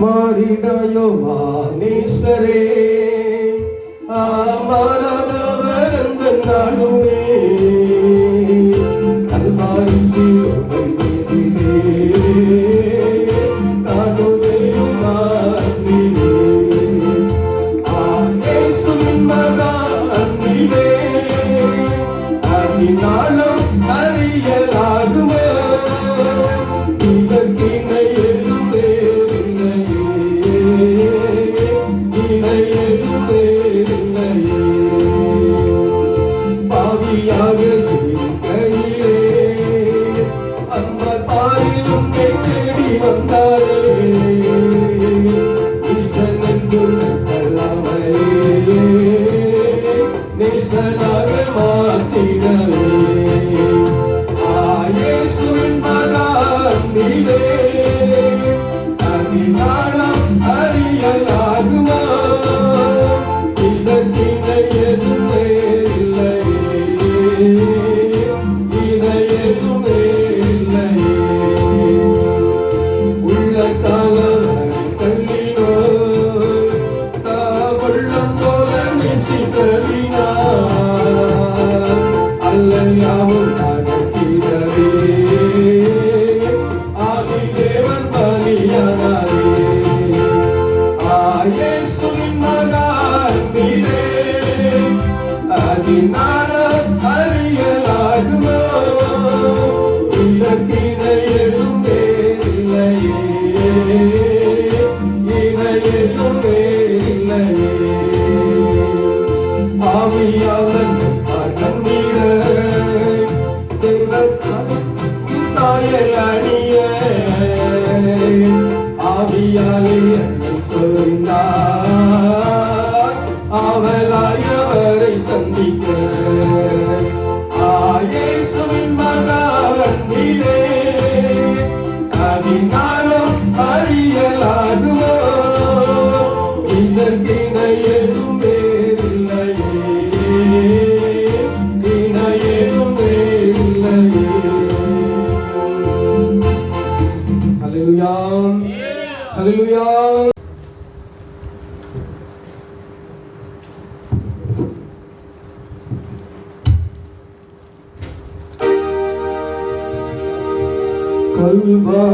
மாறிடாயோ மானேசரே மாறாதவர் அந்த நாளுமே கல்வாரி சிலுவை காணுதேயும் மாறினே இயேசுவின் மகன் அன்பிலே அதினாலும் அறியலாகுமோ இதற்கிணை எதுவே பாவியாக கையிலே அந்த பாரில் உன்னை தேடி வந்தாரே ஈசனென்றும் தள்ளாமலே நேசனாக மாற்றிடவே இயேசுவின் மகன் நீரே அதினாலும் அறியலாகுமா இதற்கிணை எதுவே இல்லையே இணை எதுவே இல்லையே உள்ள காலவரை தள்ளினோ தாவள்ளம் போல நேசித்ததினார் அல்லல் யாவும் அகற்றிடவே ஆதிதேவன் பலியானாரே இயேசுவின் மகன் மீதே அதினாலும் அறியலாகுமோ இதற்கிணை எதுவே இல்லையே இணை எதுவே இல்லையே ஆவியாளன் அகன்னிட தேவர் சாயல் அணிய ஆவியாலே என்னை சொன்னார் ஆவலாயவரை சந்திக்க இயேசுவின் மகன் மீதே அதினாலும் அறியலாகுமோ இதற்கிணை எதுவே இல்லையே இணை எதுவே இல்லையே ஹல்லேலூயா ஹல்லேலூயா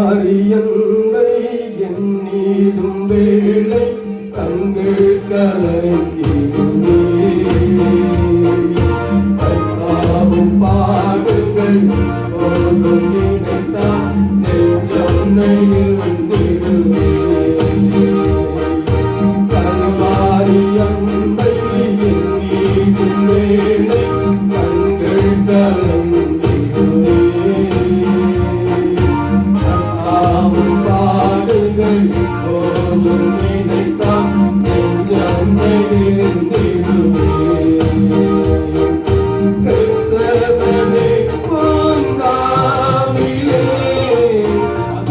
கல்வாரியங்கை எண்ணிடும் வேளை கண்கள் கலங்கிடுமே கர்த்தாவும் பாடுகள் போதும் நினைத்தான் நெஞ்சம் நெகிழ்ந்திடுமே கல்வாரியங்கை எண்ணிடும் வேளை கண்கள் கலங்கிடுமே பாடுகள் போதும் நினைத்தான் நெஞ்சம் நெகிழ்ந்திடுமே கிறிஸ்தவனே பூங்காவிலே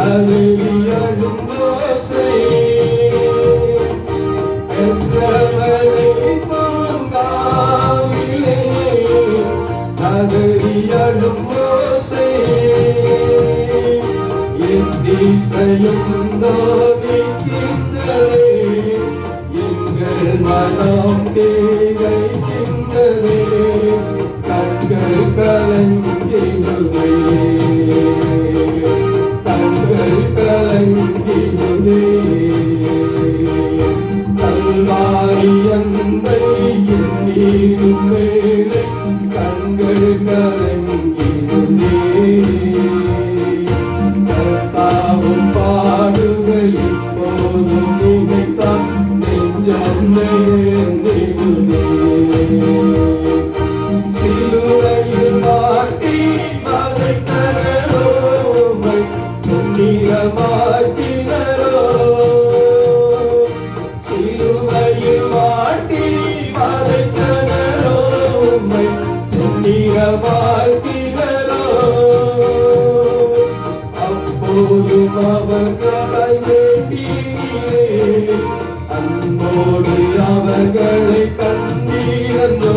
அறிவியலும் ஓசை கிறிஸ்தவனே பூங்காவிலே அறிவியலும் ஓசை திசையும் தோணிக்கின்றதே எங்கள் மனம் தேவைக்கின்றதே கண்கள் கலங்கிடுதே கண்கள் கலங்கிடுதே கல்வாரி அன்பை எண்ணிடும் வேளை கண்கள் கலங்கிடுதே பாடுகள் இப்போதும் நினைத்தான் நெஞ்சம் நெகிழ்ந்திடுதே சிலுவையில் மாட்டி வதைத்தனரோ செந்நிறமாக்கினரோ சிலுவையில் மாட்டி வதைத்தனரோ செந்நிறமாக்கினரோ அப்போதும் அவர்களை வேண்டினீரே அன்போடு அவர்களை கண்டீரந்தோ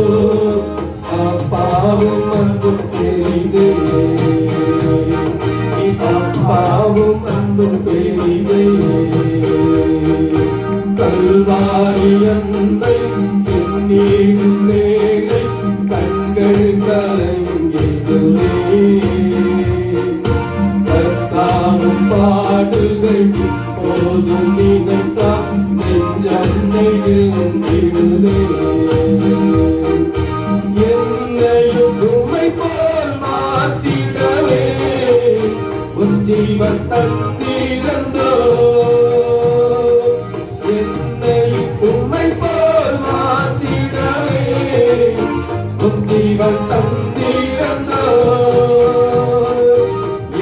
அப்பாவும் அன்பு தெரிந்தே அப்பா தியாகமும் அன்பும் பெரிதே. கல்வாரி அன்பை எண்ணீடும் வேளை கண்கள் கலங்கிடுதே. கர்த்தாவும் பாடுகள் இப்போதும் நினைத்தால் நெஞ்சம் நெகிழ்ந்திடுதே. என்னையும் உம்மை போல் மாற்றிடவே உன் ஜீவன் தந்தீரந்தோ. என்னையும் உம்மை போல் மாற்றிடவே உன் ஜீவன் தந்தீரந்தோ.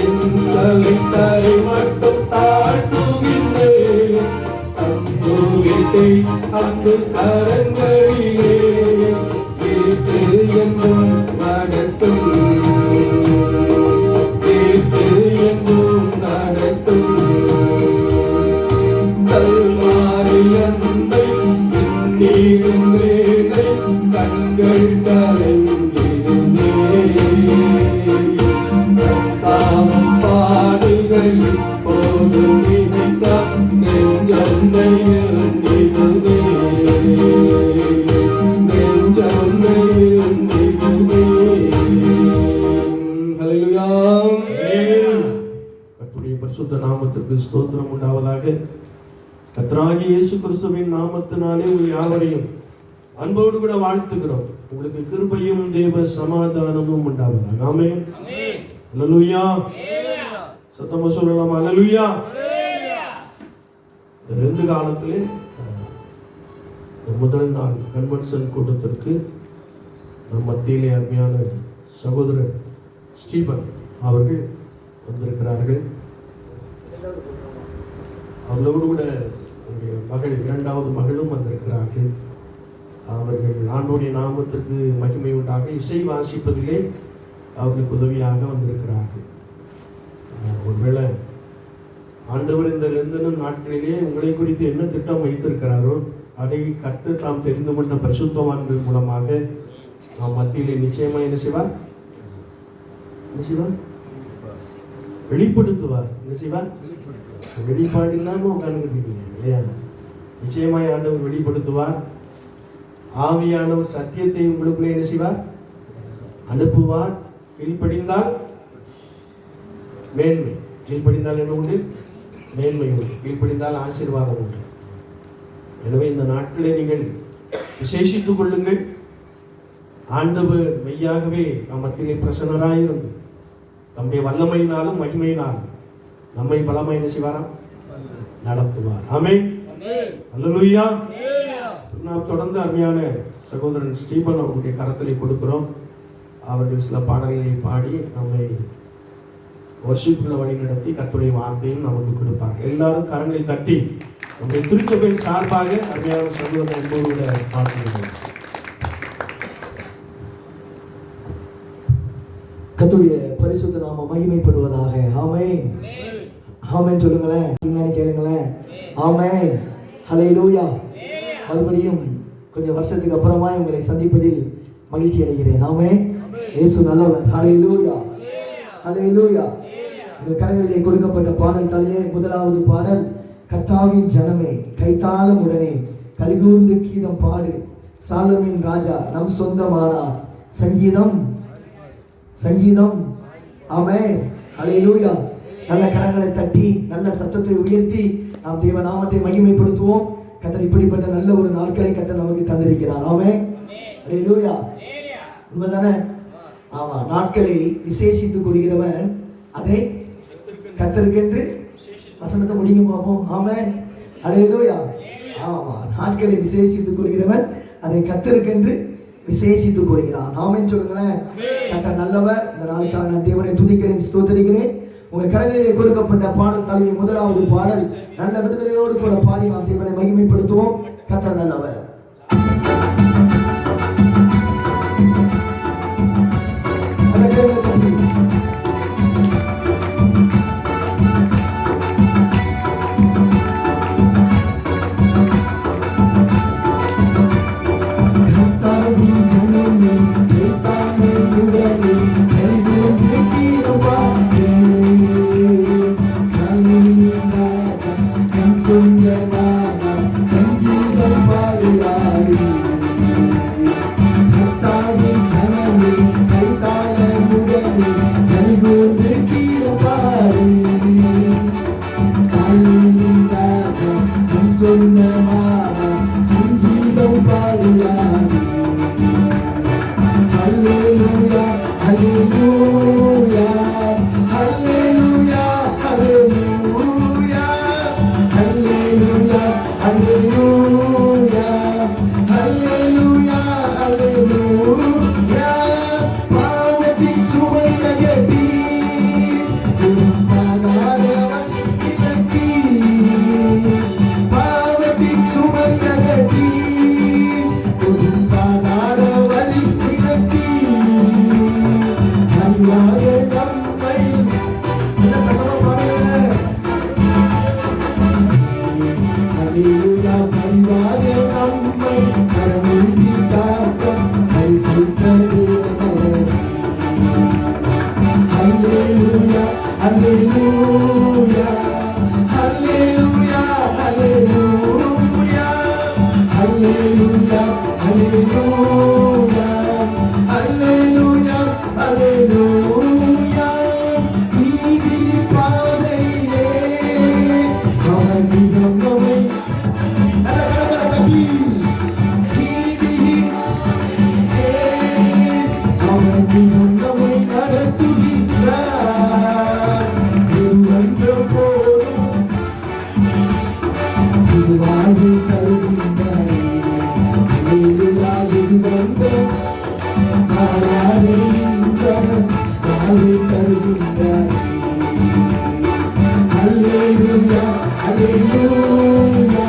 என் தலை தரை மட்டும் தாழ்த்துகின்றேன் தந்துவிட்டே அன்பு கரங்களிலே. ஏற்று என்றும் நடத்தும், ஏற்று என்றும் நடத்தும். கல்வாரி அன்பை எண்ணீடும் வேளை கண்கள் கலங்கிடுதே. கர்த்தாவும் பாடுகள் இப்போது நினைத்தால் நெஞ்சம் நெகிழ்ந்திடுதே. நெஞ்சம் நெகிழ்ந்திடுதே. ஹல்லேலூயா. கர்த்தருடைய பரிசுத்த நாமத்திற்கு ஸ்தோத்திரம் உண்டாவதாக. கர்த்தராகிய இயேசு கிறிஸ்துவின் நாமத்தினாலே உங்கள் யாவரையும் அன்போடு கூட வாழ்த்துகிறோம். உங்களுக்கு கிருபையும் தேவ சமாதானமும் உண்டாவதாக. ஆமென். அல்லேலூயா. சத்தமா சொல்லலாம் அல்லேலூயா. ரெண்டு காலத்திலே முதல் நாள் கன்வென்ஷன் கூட்டத்திற்கு நம் மத்தியிலே அருமையான சகோதரர் ஸ்டீபன் அவர்கள் வந்திருக்கிறார்கள். அவர்களோடு கூட மகள், இரண்டாவது மகளும் வந்திருக்கிறார்கள். அவர்கள் ஆண்டோடைய நாமத்திற்கு மகிமை உண்டாக இசை வாசிப்பதிலே அவர்களுக்கு உதவியாக வந்திருக்கிறார்கள். ஒருவேளை ஆண்டவர் இந்த 2 நாட்களிலே உங்களை குறித்து என்ன திட்டம் வைத்திருக்கிறாரோ அதை கர்த்தர் தாம் தெரிந்து கொண்ட பரிசுத்தவான்கள் மூலமாக நாம் மத்தியிலே நிச்சயமா என்ன செய்வார்? என்ன செய்வார்? வெளிப்படுத்துவார். என்ன செய்வார்? வெளிப்பாடு இல்லாம உட்கார்ந்துருக்கீங்க இல்லையா? நிச்சயமாய் ஆண்டவர் வெளிப்படுத்துவார். ஆவியானவர் சத்தியத்தை உங்களுக்குள்ளே என்ன செய்வார்? அனுப்புவார். கீழ்ப்படிந்தால் மேன்மை. கீழ்ப்படிந்தால் என்ன உண்டு? மேன்மை உண்டு. கீழ்ப்படிந்தால் ஆசீர்வாதம் உண்டு. எனவே இந்த நாட்களை நீங்கள் விசேஷித்துக் கொள்ளுங்கள். ஆண்டவர் மெய்யாகவே நம் மத்தியிலே பிரசன்னராயிருந்து தம்முடைய வல்லமையினாலும் மகிமையினாலும் நம்மை பலமாய் என்ன செய்வாராம்? நடத்துவார். ஆமென். அல்லேலூயா. நாம் தொடர்ந்து அருமையான சகோதரன் ஸ்டீபன் அவருடைய கரத்திலே கொடுக்கிறோம். அவர்கள் சில பாடல்களை பாடி நம்மை வர்ஷிப்புள்ள வழி நடத்தி கர்த்தருடைய வார்த்தையும் நமக்கு கொடுப்பார். எல்லாரும் கரங்களை தட்டி நம்முடைய திருச்சபையின் சார்பாக அருமையான சகோதரன் என்பவரோட பாடுகிறோம். கர்த்தருடைய பரிசுத்த நாம மகிமைப்படுவதாக. ஆமென். ஆமென் சொல்லுங்களேன். நீங்க கேளுங்களேன். ஆமென். ஹல்லேலூயா. மறுபடியும் கொஞ்சம் வருஷத்துக்கு அப்புறமா உங்களை சந்திப்பதில் மகிழ்ச்சி அடைகிறேன். ஆமென். இயேசு நல்லவர். ஹல்லேலூயா. ஹல்லேலூயா. இந்த கரங்களிலே கொடுக்கப்பட்ட பாடல் தாளிலே முதலாவது பாடல், கர்த்தாவின் ஜனமே கைத்தாளம் உடனே கலிகூர்ந்து கீதம் பாடு, சாலமின் ராஜா நம் சொந்தமானார். சங்கீதம் சங்கீதம். ஆமென். ஹல்லேலூயா. நல்ல கரங்களை தட்டி நல்ல சத்தத்தை உயர்த்தி நாம் தேவ நாமத்தை மகிமைப்படுத்துவோம். கர்த்தர் இப்படிப்பட்ட நல்ல ஒரு நாட்களை கர்த்தர் நமக்கு தந்திருக்கிறார். ஆமென். ஹல்லேலூயா. உண்மைதானே? ஆமா. நாட்களை விசேஷித்துக் கொள்கிறவன் அதை கர்த்தருக்கென்று வசனத்தை முடிங்க பார்ப்போம். ஆமென். ஹல்லேலூயா. ஆமா. நாட்களை விசேஷித்துக் கொள்கிறவன் அதை கர்த்தருக்கென்று விசேஷித்துக் கொள்கிறான். ஆமென் சொல்லுங்களேன். கர்த்தர் நல்லவர். இந்த நாளுக்காக நான் தேவனை துதிக்கிறேன், ஸ்தோத்திரிக்கிறேன். உங்க கரங்களிலே கொடுக்கப்பட்ட பாடல் தாளிலே முதலாவது பாடல் நல்ல விடுதலையோடு கூட பாடி நாம் தேவனை மகிமைப்படுத்துவோம். கர்த்தர் நல்லவர். கீதம் பாடு சாயலின் ராஜா உன் சொந்தமான சங்கீதம் பாடியாடு. ஹல்லேலூயா ஹல்லேலூயா ஹல்லேலூயா ஹல்லேலூயா ஹல்லேலூயா ஹல்லேலூயா ஹல்லேலூயா ஹல்லேலூயா. பாவத்தின் சுமை அகற்றி பாதாளம் விலக்கி, பாவத்தின் சுமை அகற்றி பாதாள வலி விலக்கி நல்லாக நம்மை என்ன சகல பாடுங்க. ஹல்லேலூயா நல்லாக நம்மை கரமூடி காக்க பரிசுத்த தேவனே. ஹல்லேலூயா ஹல்லேலூயா ஹல்லேலூயா ஹல்லேலூயா ஹல்லேலூயா ஹல்லேலூயா ஹல்லேலூயா ஹல்லேலூயா. நீதி பாதையிலே அவர் மிகவும் நம்மை கட்டி நீதியின் அவர் மிகவும் நம்மை நடத்துகிறார். எதுவென்ற போதும் இதுவாகி தருகின்றார். ஹல்லேலூயா எதுவென்ற நாளாகி வாழ்வை தருகின்றார். ஹல்லேலூயா ஹல்லேலூயா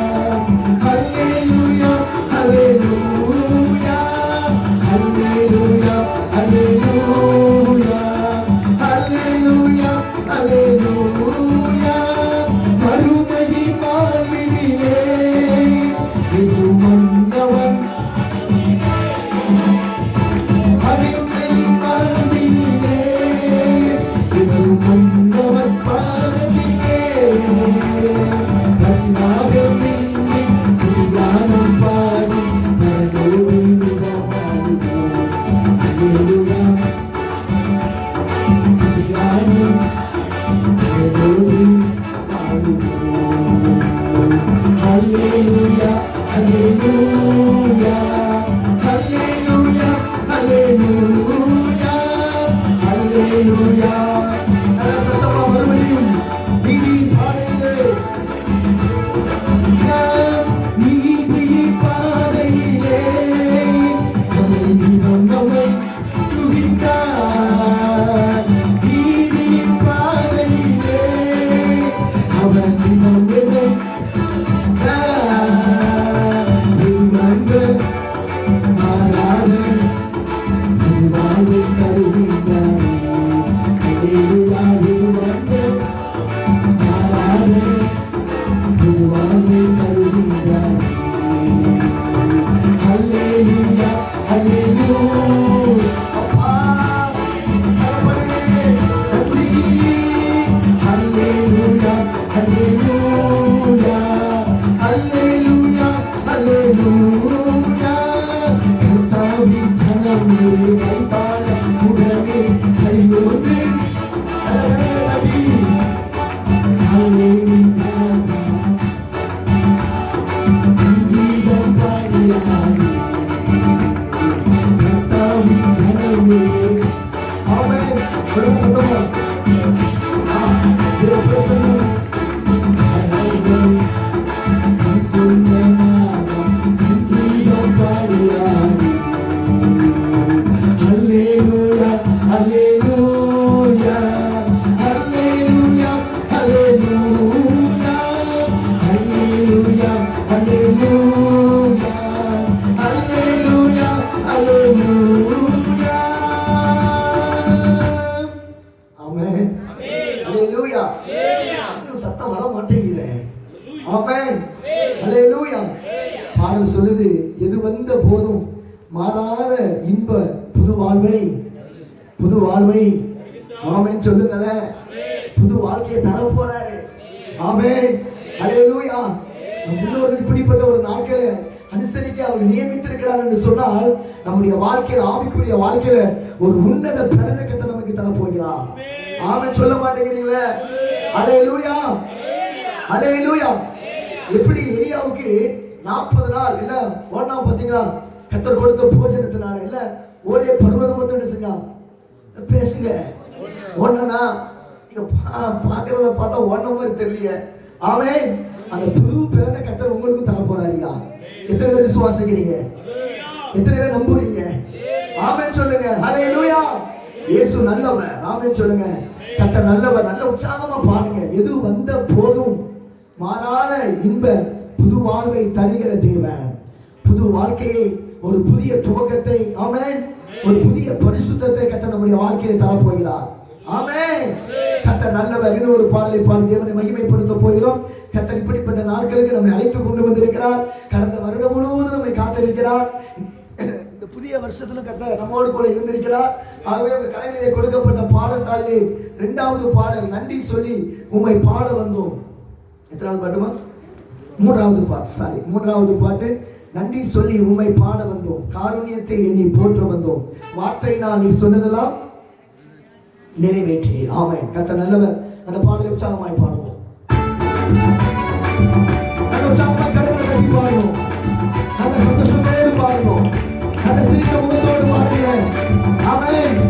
ஹல்லேலூயா ஹல்லேலூயா ஹல்லேலூயா ஹல்லேலூயா ஹல்லேலூயா ஹல்லேலூயா. மறுமையின் வாழ்வினிலே இயேசு வந்தவன், மறுமையின் வாழ்வினிலே இயேசு வந்தவன் பாதத்திலே பசியாக மின்னி துதிகானம் பாடி பரலோக மிதமாடுவோம். ஹல்லேலூயா துதிகானம் பரலோக பாடுவோம். ஹல்லேலூயா ஹல்லேலூயா ஹல்லேலூயா ஹல்லேலூயா ஹல்லேலூயா. சத்தமா மறுபடியும் நீதியின் பாதையிலே நீதியின் பாதையிலே அவர் மிகவும் நம்மை துதித்தார். நீதியின் பாதையிலே அவர் மிகவும் என்னை எதுவந்த மாறாத வாழ்வை தருகின்றார். ஹல்லேலூயா எதுவந்த மாறாத வாழ்வை தருகின்றார். ஹல்லேலூயா ஹல்லேலூயா. அப்பா தகப்பனே நன்றி. ஹல்லேலூயா ஹல்லேலூயா ஹல்லேலூயா ஹல்லேலூயா. கர்த்தாவின் ஜனமே வைத்தாட உடனே கையோடு நபி சாலேமின் ராஜா சங்கீதம் பாடியாடு. கர்த்தாவின் ஜனமே ஆமென். ஒரு சத்தமா தேவ பிரசன்னம் சொந்தமாக சங்கீதம் பாடியாடு. ஹல்லேலூயா ஹல்லேலூயா ஹல்லேலூயா ஹல்லேலூயா ஹல்லேலூயா ஹல்லேலூயா ஹல்லேலூயா ஹல்லேலூயா. ஆமென் ஹல்லேலூயா. இன்னும் சத்தம் வர மாட்டேங்குதே. ஆமென் ஹல்லேலூயா. பாடல் சொல்லுது, எது வந்த போதும் மாறாத இன்ப புது வாழ்வை புது வாழ்வை ஆமென் சொல்லுங்களேன். புது வாழ்க்கையை தர போறாரு. ஆமென் ஹல்லேலூயா. நம் முன்னோர்கள் இப்படிப்பட்ட ஒரு நாட்களை அனுசரிக்க அவர் நியமித்திருக்கிறார் என்று சொன்னால் நம்முடைய வாழ்க்கையில ஆவிக்குரிய வாழ்க்கையில ஒரு உன்னத பலனக்கத்தை நமக்கு தர போகிறார். ஆமென் சொல்ல மாட்டேங்கிறீங்களே? அல்லேலூயா, அல்லேலூயா. எப்படி எலியாவுக்கு 40 நாள் இல்ல ஓடனா பாத்தீங்களா? கர்த்தர் கொடுத்த போஜனத்தினால இல்ல ஒரே பர்வதம் மட்டும் என்ன செஞ்சா? பேசுங்க. ஒண்ணா நீங்க பாக்குறத பார்த்தா ஒண்ண மாதிரி தெரியல. ஆமென். அந்த புது பிறனை கர்த்தர் உங்களுக்கும் தர போறாரியா? எத்தனை பேர் விசுவாசிக்கிறீங்க? எத்தனை பேர் நம்புறீங்க? ஆமென் சொல்லுங்க. ஹல்லேலூயா. இயேசு நல்லவர். ஆமென் சொல்லுங்க. கர்த்தர் நல்லவர். நல்ல உற்சாகமா பாருங்க. எது வந்த போதும் மாறாத இன்ப புது வாழ்வை தருகிற தேவன், புது வாழ்க்கையை, ஒரு புதிய துவக்கத்தை, ஆமென், ஒரு புதிய பரிசுத்தத்தை கர்த்தர் நம்முடைய வாழ்க்கையை தரப்போகிறார். ஆமென். கர்த்தர் நல்லவர். இன்னொரு பாடலை பாடி தேவனை மகிமைப்படுத்த போகிறோம். கர்த்தர் இப்படிப்பட்ட நாட்களுக்கு நம்மை அழைத்து கொண்டு வந்திருக்கிறார். கடந்த வருடம் முழுவதும் நம்மை காத்திருக்கிறார். இந்த புதிய வருஷத்துல கர்த்தர் நம்மோடு கூட இருந்திருக்கிறார். ஆகவே கலைஞரிலே கொடுக்கப்பட்ட பாடல் தாளிலே 2வது பாடல் நன்றி சொல்லி உம்மை பாட வந்தோம். எத்தனாவது பாட்டுமா? 3வது பாட்டு. சாரி, 3வது பாட்டு. நன்றி சொல்லி உம்மை பாட வந்தோம், காருண்யத்தை எண்ணி போற்ற வந்தோம், வார்த்தையினால் நீ சொன்னதெல்லாம் நிறைவேற்றி. ஆமென். கர்த்தர் நல்லவர். அந்த பாடலை உற்சாகமாய் பாடுவோம். நல்ல உற்சாகமா கரங்களை தட்டி பாடுவோம். நல்ல சந்தோஷத்தோடு பாடுவோம். நல்ல சிரித்த முகத்தோடு பாடுங்க. ஆமென்.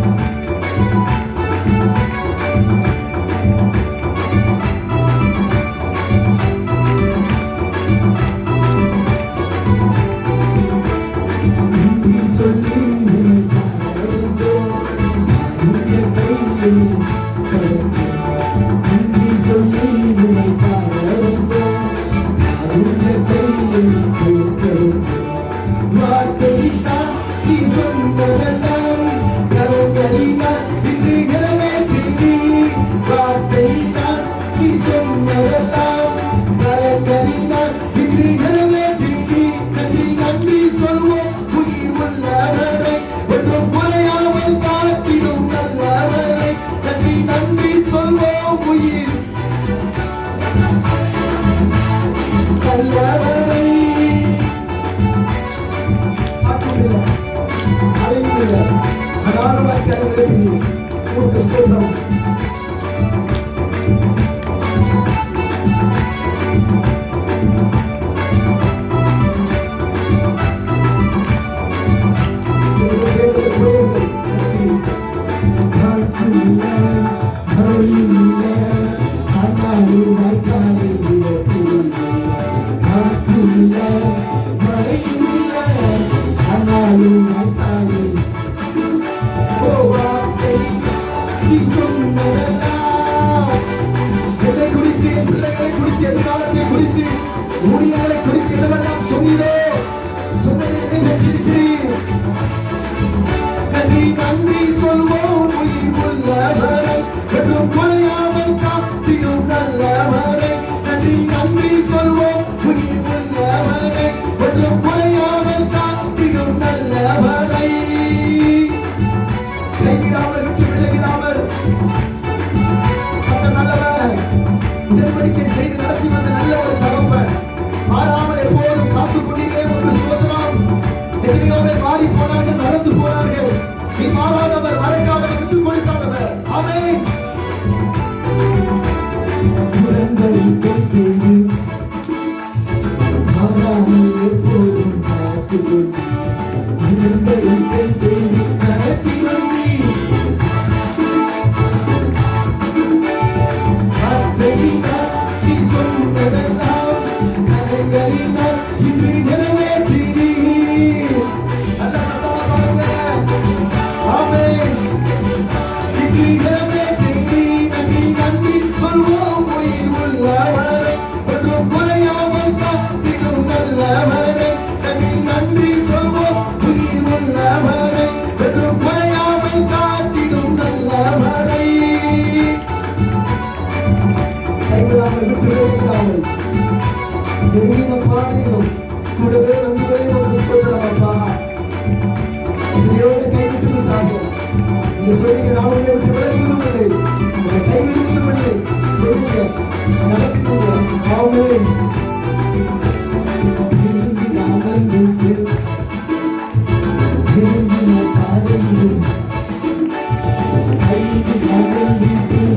Thank you.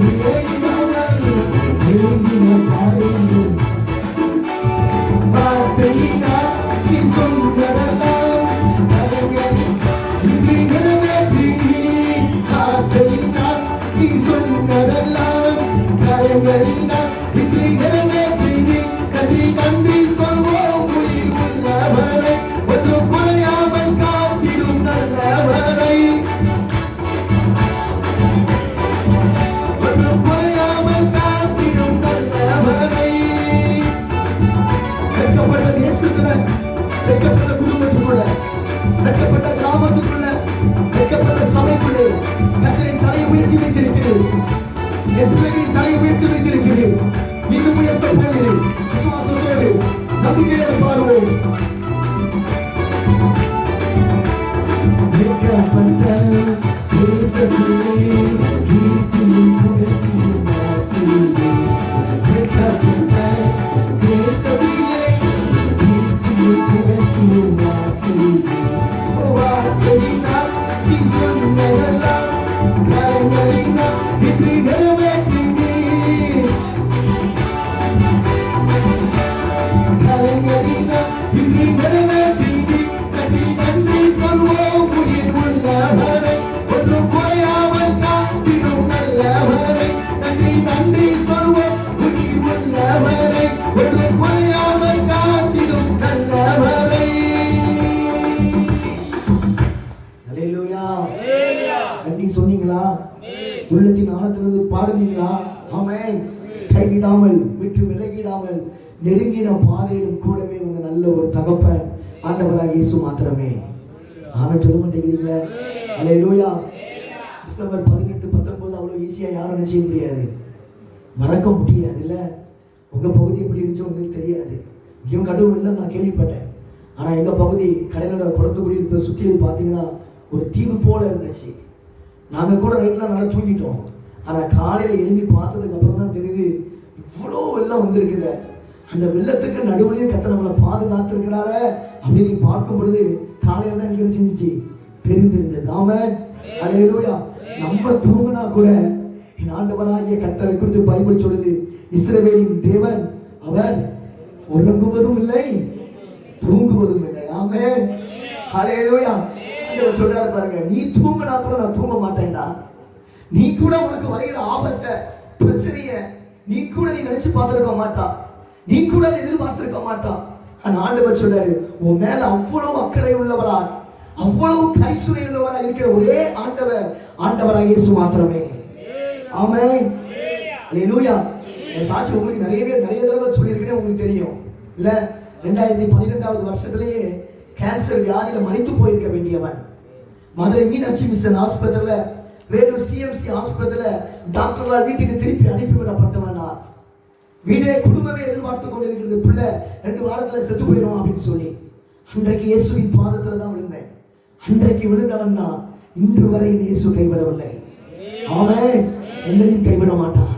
சொன்னதெல்லாம் கரங்களினால் இன்று நிறைவேற்றினி. நன்றி நன்றி சொல்வோம் உயிர் உள்ளவரை, ஒன்றும் குறையாமல் காத்திடும் நல்லவரை, ஒன்றும் குறையாமல் காத்திடும் நல்லவரை. வெட்கப்பட்ட தேசத்துல, வெட்கப்பட்ட குடும்பத்துக்குள்ள, வெட்கப்பட்ட கிராமத்துக்குள்ள, வெட்கப்பட்ட சபைக்குள்ளே கர்த்தரின் தலையை உயர்த்தி வைத்திருக்கிறேன். என் பிள்ளைகளின் தலையை உயர்த்தி வைத்திருக்கிறேன். இன்னும் உயர்த்த போகிறேன். விசுவாசத்தோடு நம்பிக்கையோடு பாருவோம். வெட்கப்பட்ட தேசத்திலே கீர்த்தியும் புகழ்ச்சியும் மாற்றினேன். வெட்கப்பட்ட தேசத்திலே கீர்த்தியும் புகழ்ச்சியும் மாற்றினேன். வார்த்தையினால் நீ சொன்னதெல்லாம் கரங்களினால் இன்று நிறைவேற்றினீர். கரங்களினால் இன்று நிறைவேற்றினீர். நன்றி நன்றி சொல்வோம் உயிர் உள்ளவரை, ஒன்றும் குறையாமல் காத்திடும் நல்லவரை. நன்றி நன்றி சொல்வோம் உயிர் உள்ளவரை, ஒன்றும் குறையாமல் காத்திடும் நல்லவரை. நன்றி சொன்னீங்களா? உள்ளத்தின் ஆழத்திலிருந்து பாடுனீங்களா? ஆமென். கைவிடாமல் விட்டு விலகிடாமல் நெருங்கின பாதையிலும் கூடவே வந்த நல்ல ஒரு தகப்பன் ஆண்டவராக இயேசு மாத்திரமே. ஆமென் சொல்ல மாட்டேங்கிறீங்களா? அல்லேலூயா. டிசம்பர் 18, 19 அவ்வளவு ஈஸியா யாரும் என்ன செய்ய முடியாது, மறக்க முடியாது. இல்ல உங்க பகுதி எப்படி இருந்துச்சு உங்களுக்கு தெரியாது. இவங்க கடவுள் இல்லை நான் கேள்விப்பட்டேன். ஆனா எங்க பகுதி கடையோட குளத்துக்குடி இருப்ப சுற்றி பார்த்தீங்கன்னா ஒரு தீவு போல இருந்துச்சு. நாங்க கூட நைட்லாம் நல்லா தூங்கிட்டோம். ஆனா காலையில எழுப்பி பார்த்ததுக்கு அப்புறம் தான் தெரியுது இவ்வளோ வெள்ளம் வந்திருக்குது. அந்த வெள்ளத்துக்கு நடுவுலையும் கர்த்தர் நம்மளை பாதுகாத்திருக்கிறாரு அப்படின்னு பார்க்கும் பொழுது காலையில தான் எனக்கு செஞ்சிச்சு தெரிந்திருந்தது. ஆமென். அல்லேலூயா. நம்ம தூங்கினா கூட என் ஆண்டவராகிய கர்த்தரை குறித்து பைபிள் சொல்லுது, இஸ்ரவேலின் தேவன் அவர் உறங்குவதும் இல்லை தூங்குவதும் இல்லை. ஆமென். அல்லேலூயா. ஆண்டவர் சொல்றாரு பாருங்க, நீ தூங்கினா கூட நான் தூங்க மாட்டேன்டா. நீ கூட உனக்கு வருகிற ஆபத்தை பிரச்சனைய நீ கூட நீ நினைச்சு பார்த்திருக்க மாட்டா, நீ கூட எதிர்பார்த்திருக்க மாட்டா. ஆனா ஆண்டவர் சொல்றாரு, உன் மேல அவ்வளவு அக்கறை உள்ளவரா, அவ்வளவு கரிசனை உள்ளவரா இருக்கிற ஒரே ஆண்டவர் ஆண்டவராக இயேசு மாத்திரமே. ஆமென். அல்லேலூயா. என் சாட்சி உங்களுக்கு நிறைய தடவை சொல்லியிருக்கேன், உங்களுக்கு தெரியும் இல்ல. 2012 வருஷத்திலேயே கேன்சர் வியாதியில மரித்து போயிருக்க வேண்டியவன் மதுரை மீனாட்சி மிஷன் ஆஸ்பத்திரியில, வேலூர் சிஎம்சி ஆஸ்பத்திரியில டாக்டர்களால் வீட்டுக்கு திருப்பி அனுப்பிவிடப்பட்டவன். வீடே குடும்பமே எதிர்பார்த்து கொண்டிருக்கிறது, பிள்ளை 2 வாரத்துல செத்து போயிடும் அப்படின்னு சொல்லி. அன்றைக்கு இயேசுவின் பாதத்துல தான் விழுந்தேன். அன்றைக்கு விழுந்தவன் தான் இன்று வரை இயேசு கைவிடவில்லை. ஆமென். என்னையும் கைவிட மாட்டான்.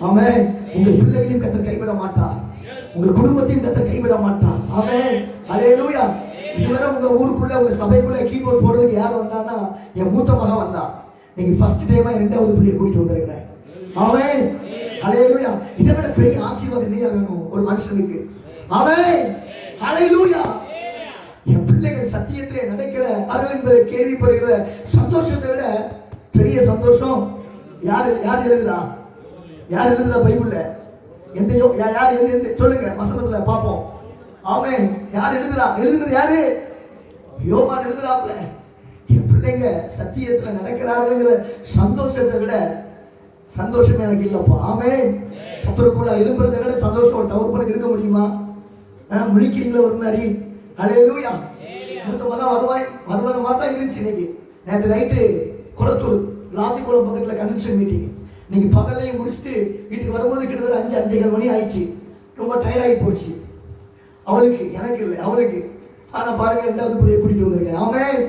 ஆமென். உங்கள் பிள்ளைகளையும் கர்த்தர் கைவிட மாட்டார். உங்கள் குடும்பத்தையும் கர்த்தர் கைவிட மாட்டார். ஆமென். அல்லேலூயா. இதுவரை உங்க ஊருக்குள்ள உங்க சபைக்குள்ள கீபோர்ட் போடுறதுக்கு யார் வந்தான்னா என் மூத்த மகன் வந்தா. நீங்க ஃபர்ஸ்ட் டைமா 2வது பிள்ளையை கூட்டிட்டு வந்திருக்கிறேன். ஆமென். அல்லேலூயா. இதை விட பெரிய ஆசீர்வாதம் என்ன வேணும் ஒரு மனுஷனுக்கு? ஆமென். அல்லேலூயா. என் பிள்ளைகள் சத்தியத்திலே நடக்கிறார்கள் என்பதை கேள்விப்படுகிற சந்தோஷத்தை விட பெரிய சந்தோஷம் யார் எழுதுறா? யார் எழுதுறா பைபிள்ல? யார் சொல்லுங்க, வசனத்துல பாப்போம். ஆமென். யார் எழுதுறா? எழுதுனது யாரு? யோவான் எழுதுறாப்ல. என் பிள்ளைங்க சத்தியத்துல நடக்கிறார்கள்ங்கிற சந்தோஷத்தை விட சந்தோஷம் எனக்கு இல்லப்பா. ஆமென். கர்த்தருக்குள்ள எழும்புறதை விட சந்தோஷம் ஒரு தகப்பனுக்கு இருக்க முடியுமா? முழிக்கிறீங்களா ஒரு மாதிரி? அல்லேலூயா. மொத்தமெல்லாம் வருவாங்க பார்த்தா இருந்துச்சு. இன்னைக்கு நேற்று நைட்டு குளத்தூர் ராத்திகுளம் பக்கத்துல கன்வென்ஷன் மீட்டிங். இன்னைக்கு பகல்லையும் முடிச்சுட்டு வீட்டுக்கு வரும்போது கிட்டத்தட்ட 5-5:30 மணி ஆயிடுச்சு. ரொம்ப டயர்டாகி போச்சு அவளுக்கு, எனக்கு இல்லை அவளுக்கு. ஆனா பாருங்க 2வது பிள்ளையை கூட்டிட்டு வந்திருக்கேன். ஆமென்.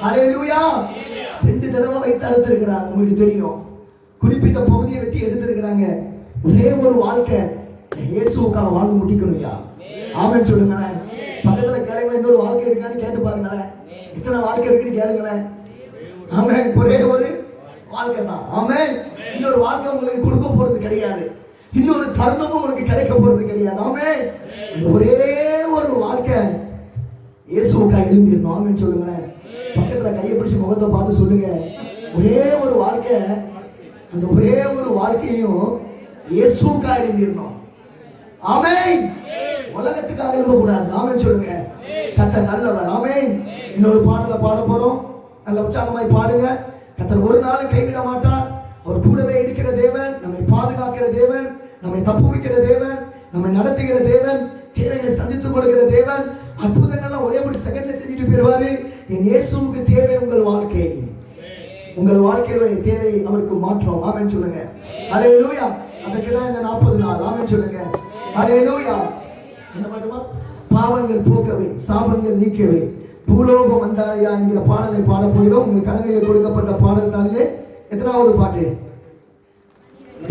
அல்லேலூயா. 2 தடவை வைத்து அறுத்திருக்கிறாங்க. உங்களுக்கு தெரியும், குறிப்பிட்ட பகுதியை வெட்டி எடுத்திருக்கிறாங்க. ஒரே ஒரு வாழ்க்கை இயேசுவுக்காக வாழ்ந்து முடிக்கணும்யா. ஆமென் சொல்லுங்களேன். பக்கத்துல கேளுங்க, இன்னொரு வாழ்க்கை இருக்கான்னு கேட்டு பாருங்களேன். எத்தனை வாழ்க்கை இருக்குன்னு கேளுங்களேன். ஆமென். ஒரே ஒரு வாழ்க்கை தான். ஆமென். இன்னொரு வாழ்க்கை உங்களுக்கு கொடுக்க போறது கிடையாது. இன்னொரு தருணமும் உங்களுக்கு கிடைக்க போறது கிடையாது. ஆமென். ஒரே ஒரு வாழ்க்கை இயேசுவுக்காக எழுந்திரணும். ஆமென் சொல்லுங்களேன். பக்கத்துல கையை பிடிச்சு முகத்தை பார்த்து சொல்லுங்க, ஒரே ஒரு வாழ்க்கை அந்த ஒரே ஒரு வாழ்க்கையும் இயேசுக்காக எழுதிடணும். ஆமென். உலகத்துக்காக எழுதக்கூடாது. ஆமென் சொல்லுங்க. கர்த்தர் நல்லவர். ஆமென். இன்னொரு பாடலை பாட போறோம். நல்ல உற்சாகமாய் பாடுங்க. கர்த்தர் ஒரு நாள் கைவிட மாட்டார். அவர் கூடவே இருக்கிற தேவன், நம்மை பாதுகாக்கிற தேவன், நம்மை தப்புவிக்கிற தேவன், நம்மை நடத்துகிற தேவன், தேவையை சந்தித்துக் கொடுக்கிற தேவன். அற்புதங்கள்லாம் ஒரே ஒரு செகண்ட்ல செஞ்சுட்டு போயிடுவாரு. என் இயேசுவுக்கு தேவை உங்கள் வாழ்க்கை. உங்கள் வாழ்க்கையில தேவை அவருக்கு மாற்றம். ஆமென் சொல்லுங்க. ஹல்லேலூயா. அதுக்கு தான் இந்த 40 நாள். ஆமென் சொல்லுங்க. ஹல்லேலூயா. என்ன பண்ணுமா? பாவங்கள் போக்கவே, சாபங்கள் நீக்கவே, பூலோகம் வந்தாரையா என்கிற பாடலை பாட போகிறோம். உங்கள் கரங்களில் கொடுக்கப்பட்ட பாடல் தாளிலே எத்தனாவது பாட்டு?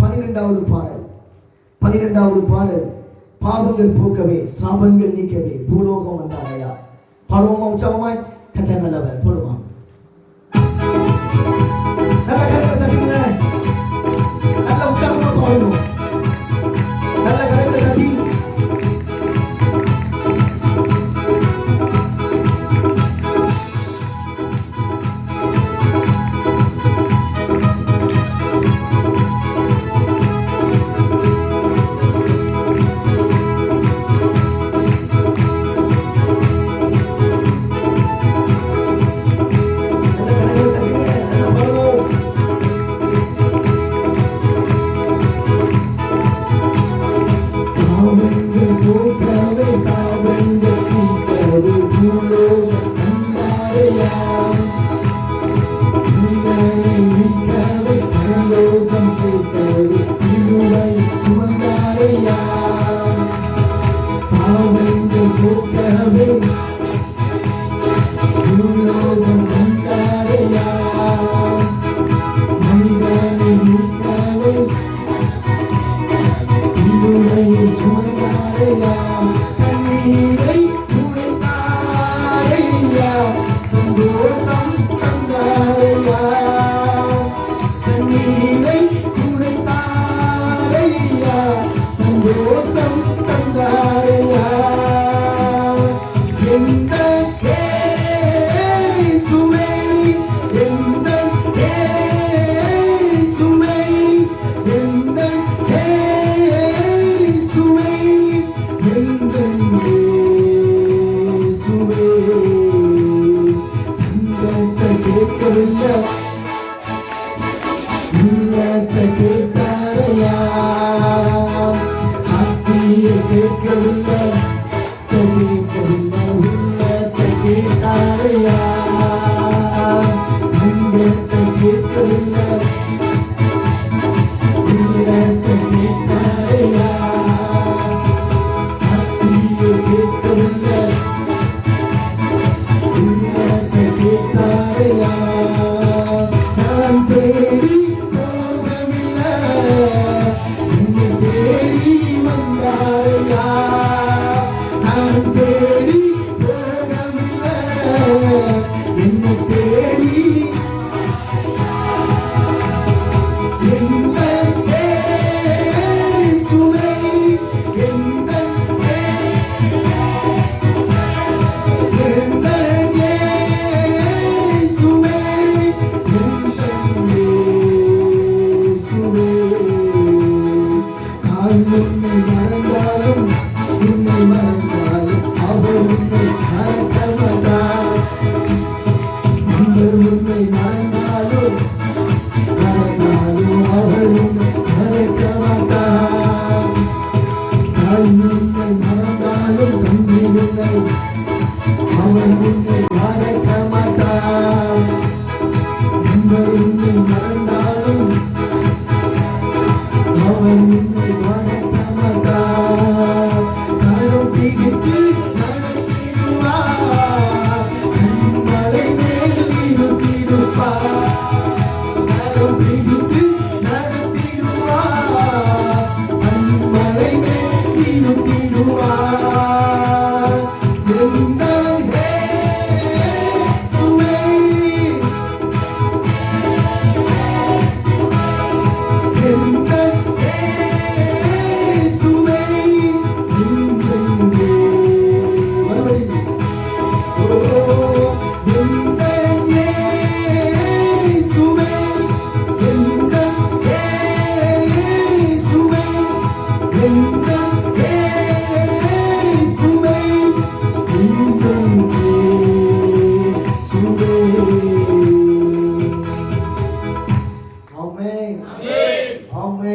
12வது பாடல். 12வது பாடல். பாவங்கள் போக்கவே, சாபங்கள் நீக்கவே, பூலோகம் வந்தாரையா. பாடுவோமா உற்சாகமாய்? கர்த்தர் நல்லவர். போடுமா? நல்ல கரங்களை தட்டுங்க. நல்ல உற்சாகமா பாடணும். நல்ல கரங்களை தட்டி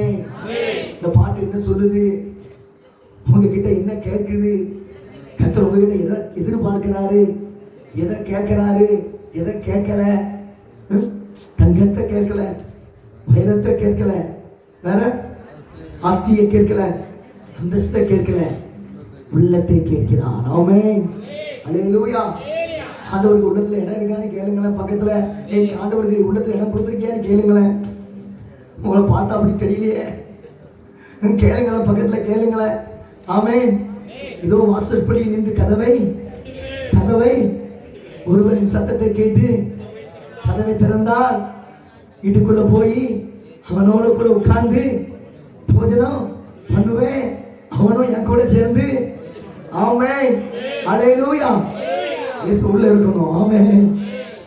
ஆமென். இந்த பாட்டு என்ன சொல்லுது? உங்ககிட்ட என்ன கேட்குது? கர்த்தர் உங்ககிட்ட எதை எதிர்பார்க்கிறாரு? எதை கேட்கிறாரு? எதை கேட்கல? தங்கத்தை கேட்கல, வைரத்தை கேட்கல, வேற ஆஸ்தியை கேட்கல, அந்தஸ்தை கேட்கல, உள்ளத்தை கேட்கிறான். ஆமென். அல்லேலூயா. ஆண்டவருக்கு உள்ளத்துல இடம் இருக்கான்னு கேளுங்களேன். பக்கத்துல ஆண்டவருக்கு உள்ளத்துல இடம் கொடுத்துருக்கியான்னு கேளுங்களேன். உங்களை பார்த்தா அப்படி தெரியலையே, கேளுங்களேன், பக்கத்துல கேளுங்களேன். ஆமென். இதோ வாசற்படி நின்று கதவை ஒருவரின் சத்தத்தை கேட்டு கதவை திறந்தால் வீட்டுக்குள்ள போய் அவனோட கூட உட்கார்ந்து போஜனம் பண்ணுவேன், அவனும் என் கூட சேர்ந்து. ஆமென். அல்லேலூயா. இயேசு உள்ள இருக்கணும். ஆமென்.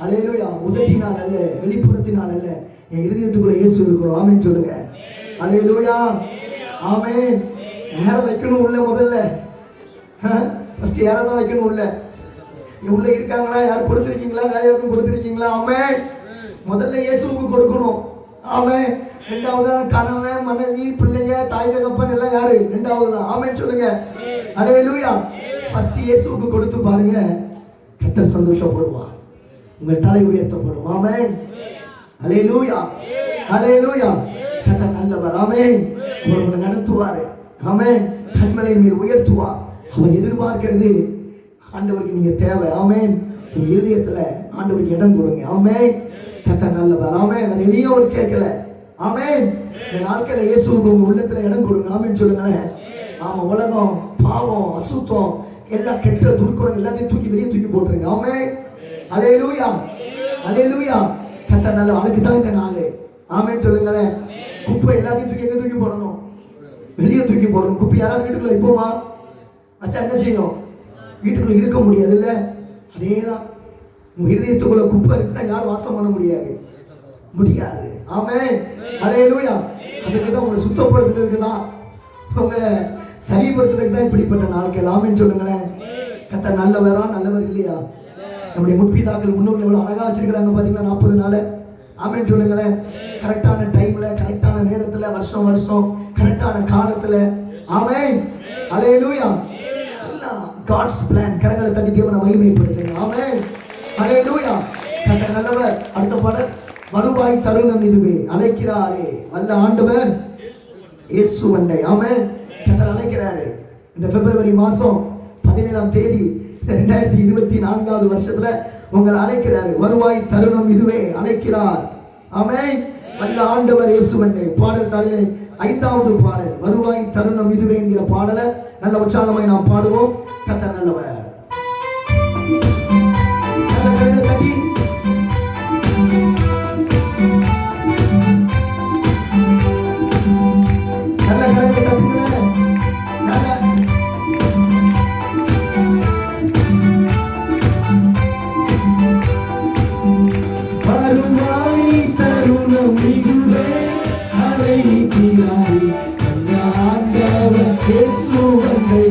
அல்லேலூயா. உதட்டினால் அல்ல, வெளிப்புறத்தினால் அல்ல, என் இருதயத்துக்குள்ள இயேசு இருக்கணும். ஆமென் சொல்லுங்க. அல்லேலூயா. ஆமென். யாரை வைக்கணும் உள்ள? முதல்ல ஃபர்ஸ்ட் யாரை தான் வைக்கணும் உள்ள? உள்ள இருக்காங்களா? யார் கொடுத்துருக்கீங்களா? வேற யாருக்கும் கொடுத்துருக்கீங்களா? ஆமென். முதல்ல இயேசுவுக்கு கொடுக்கணும். ஆமென். ரெண்டாவதா கணவன், மனைவி, பிள்ளைங்க, தாய் தகப்பன் எல்லாம் யாரு? ரெண்டாவது தான். ஆமென் சொல்லுங்க. அல்லேலூயா. ஃபர்ஸ்ட் இயேசுவுக்கு கொடுத்து பாருங்க, கர்த்தர் சந்தோஷப்படுவார், உங்கள் தலை உயர்த்தப்படும். ஆமென். அல்லேலூயா. அல்லேலூயா. கர்த்தர் நல்லவர். ஆமென். அவர் உங்களை நடத்துவார். ஆமென். கண்மலை மேல் உயர்த்துவார். அவர் எதிர்பார்க்கிறது ஆண்டவருக்கு நீங்க தேவை. ஆமென். உங்க இருதயத்துல ஆண்டவருக்கு இடம் கொடுங்க. ஆமென். கர்த்தர் நல்லவர். ஆமென். வேற எதையும் அவர் கேட்கல. ஆமென். இந்த நாட்கள்ல இயேசுவுக்கு உங்க உள்ளத்துல இடம் கொடுங்க. ஆமென் சொல்லுங்களேன். ஆமா, உலகம், பாவம், அசுத்தம், எல்லா கெட்ட துர்க்குணம் எல்லாத்தையும் வெளியே தூக்கி போட்டுருங்க. ஆமென். அல்லேலூயா. அல்லேலூயா. கர்த்தர் நல்லவர். அதுக்கு தான் இந்த நாள். ஆமென் சொல்லுங்களேன். குப்பை எல்லாத்தையும் எங்க தூக்கி போடணும்? வெளியே தூக்கி போடணும். குப்பை யாராவது வீட்டுக்குள்ள வைப்போமா? வச்சா என்ன செய்யும்? வீட்டுக்குள்ள இருக்க முடியாது இல்ல? அதேதான், உங்க இருதயத்துக்குள்ள குப்பை இருக்குன்னா யாரும் வாசம் பண்ண முடியாது. ஆமென். அல்லேலூயா. அதுக்கு தான் உங்களை சுத்தப்படுத்துறதுக்கு தான், உங்களை சரிப்படுத்துறதுக்கு தான் இப்படிப்பட்ட நாட்கள். ஆமென் சொல்லுங்களேன். கர்த்தர் நல்லவரா? நல்லவர் இல்லையா? நம்முடைய முற்பிதாக்கள் முன்னோர்கள் எவ்வளவு அழகா வச்சிருக்கிறாங்க பாத்தீங்களா? 40 நாள். ஆமென் சொல்லுங்களேன். கரெக்டான டைம்ல, கரெக்டான நேரத்துல, வருஷம் கரெக்டான காலத்துல. ஆமென். அல்லேலூயா. எல்லாம் காட்ஸ் பிளான். கரங்களை தட்டி தேவனை மகிமைப்படுத்துங்க. ஆமென். அல்லேலூயா. கர்த்தர் நல்லவர். அடுத்த பாடல், வருவாய் தருணம் இதுவே, அழைக்கிறாரே வல்ல ஆண்டவர் இயேசு வண்டை. ஆமென். கர்த்தர் அழைக்கிறாரு. இந்த பிப்ரவரி மாசம் 17ஆம் தேதி 2024வது வருஷத்துல உங்களை அழைக்கிறாரு. வருவாய் தருணம் இதுவே, அழைக்கிறார். ஆமென். வல்ல ஆண்டவர் இயேசு வண்டை. பாடல் தாளிலே 5வது பாடல், வருவாய் தருணம் இதுவே என்கிற பாடலை நல்ல உற்சாகமாய் நாம் பாடுவோம். கர்த்தர் நல்லவர். நல்ல கைகளை தட்டி நல்ல கரங்களை தட்டுங்க. நல்ல வருவாய் தருணம் இதுவே, அழைக்கிறாய் வல்ல ஆண்டவர் இயேசு வண்டை.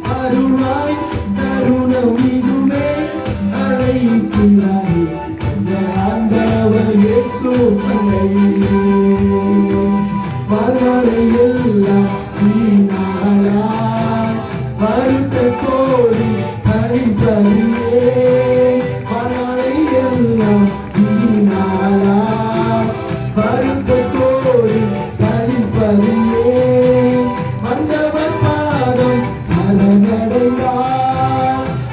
வருவாய் தருணம் இதுவே, அழைக்கிறாய் வல்ல ஆண்டவர் இயேசு வண்டை. மகளை எல்லாம் வீணாளாய் வருத்தத்தோடு கழிப்பறியே. மகளை எல்லாம் வீணாளாய் வருத்தத்தோடு கழிப்பறியே. வந்தவர் பாதம் சரணடைந்தார்,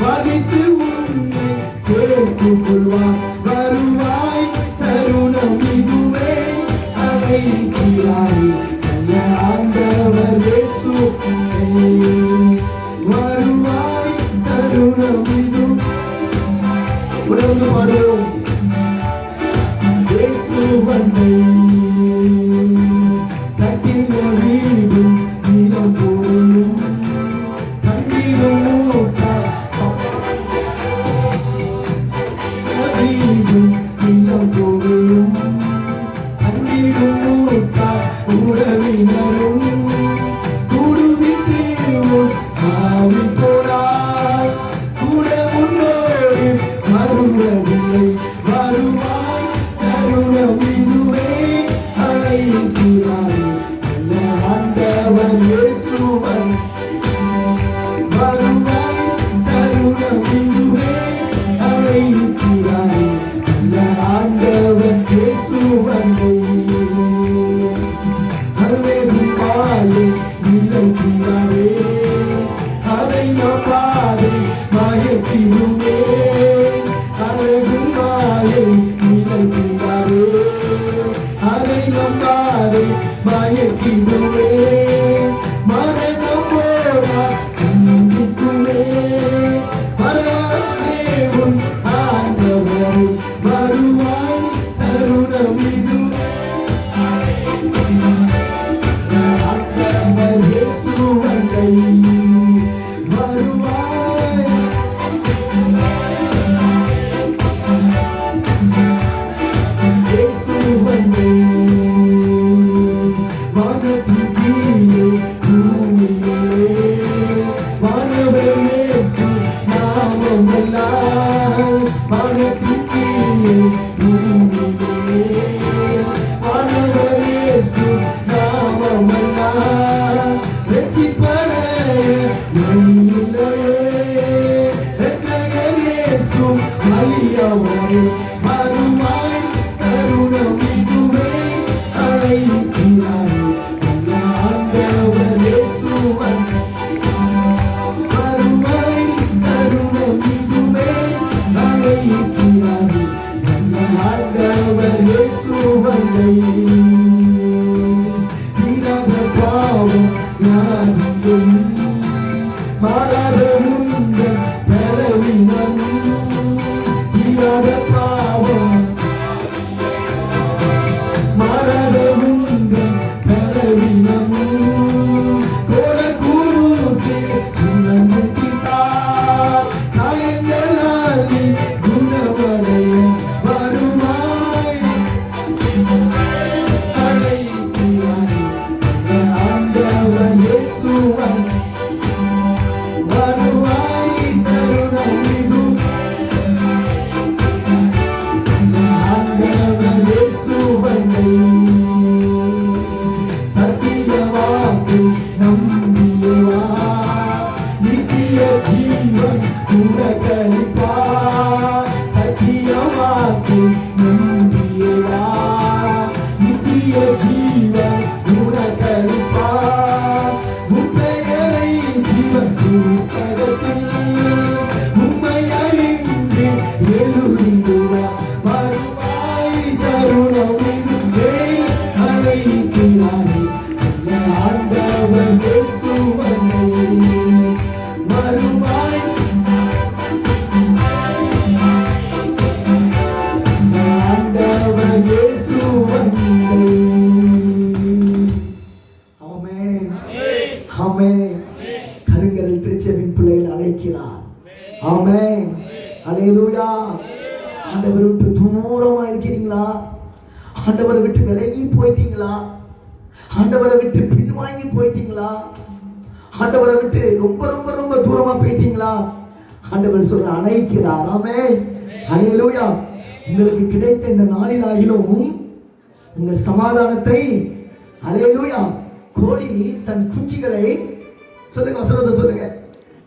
வகித்து உன்னை சேர்த்துக் கொள்வார். வருவாய் தருணம் இதுவே, அழைக்கிறாய் வல்ல ஆண்டவர் இயேசு. வருவாய் தருணம் இது. உணர்ந்து பாடுவோம். இயேசு வண்டை. கட்டின வீடும் நிலம் போலும், கண்ணீரும் வீடும் நிலம் போலும், கண்ணீரும் உறவினரும் கூடுவிட்டு ஆவி போனாய், கூட முன்னோடு வருவதில்லை. வருவாய் தருணம் இதுவே, அழைக்கிறாய் மனதை மயக்கிடுவே மரணம் போனா சந்திக்குவே வரவே உன் ஆண்டவரை வருவாய் தருணம் இது ஆண்டவர் இயேசு வந்தை வருவாய் இயேசு வந்தை வானத்தின் கீழே பூமியிலே வானவர் இயேசு நாமமெல்லாம் வானத்தின் கீழே பூமியிலே வானவர் இயேசு நாமமெல்லாம் ரட்சிப்படைய இல்லையே ரட்சகர் இயேசு அழியவரே வருவாய் தருணம் இதுவே அழைக்கிறாய் ஆண்டவர் இயேசு வருவாய் தருணம் இதுவே அழைக்கிறாய் ஆண்டவர் இயேசு வந்தை தீராத பாவம் யாதியும் மாறாத முந்தன் பலவீனம் தீராத பாவம் மாறாத முந்தன் பலவீனம் கோர குருசே சுமந்து தீர்த்தார் காயங்களால் நீ குணமடைய வருவாய் அழைக்கிறாய் ஆண்டவர் இயேசு வருவாய் தருணம் இது ஆண்டவர் இயேசு வந்தை சத்திய வாக்கு நம்பியவா நித்திய ஜீவன் உனக்களிப்பா சத்திய வாக்கு நம்பியவா நித்திய ஜீவன் உனக்களிப்பா உன் பெயரை ஜீவன் புஸ்தகத்தில் உண்மையாயின்றி எழுதிடுவா வருவாய் தருணம் இதுவே அழைக்கிறாய் ஆண்டவர் இயேசு வந்தை வருவாய் ஆண்டவர் இயேசு வந்தை ஆமென் ஆமென் கருங்கடல் திருச்செவின் பிள்ளைகள் அழைக்கிறார் ஆமென் அல்லேலூயா ஆண்டவரை விட்டு தூரமா இருக்கிறீங்களா ஆண்டவரை விட்டு விலகி போயிட்டீங்களா ஆண்டவரை விட்டு பின்வாங்கி போயிட்டீங்களா ஆண்டவரை விட்டு ரொம்ப ரொம்ப ரொம்ப தூரமா போயிட்டீங்களா ஆண்டவர் சொல்ற அழைக்கிறார் ஆமென் அல்லேலூயா உங்களுக்கு கிடைத்த இந்த நாளிலாகிலும் உங்க சமாதானத்தை அல்லேலூயா கோழி தன் குஞ்சுகளை சொல்லுங்க வசனத்தை சொல்லுங்க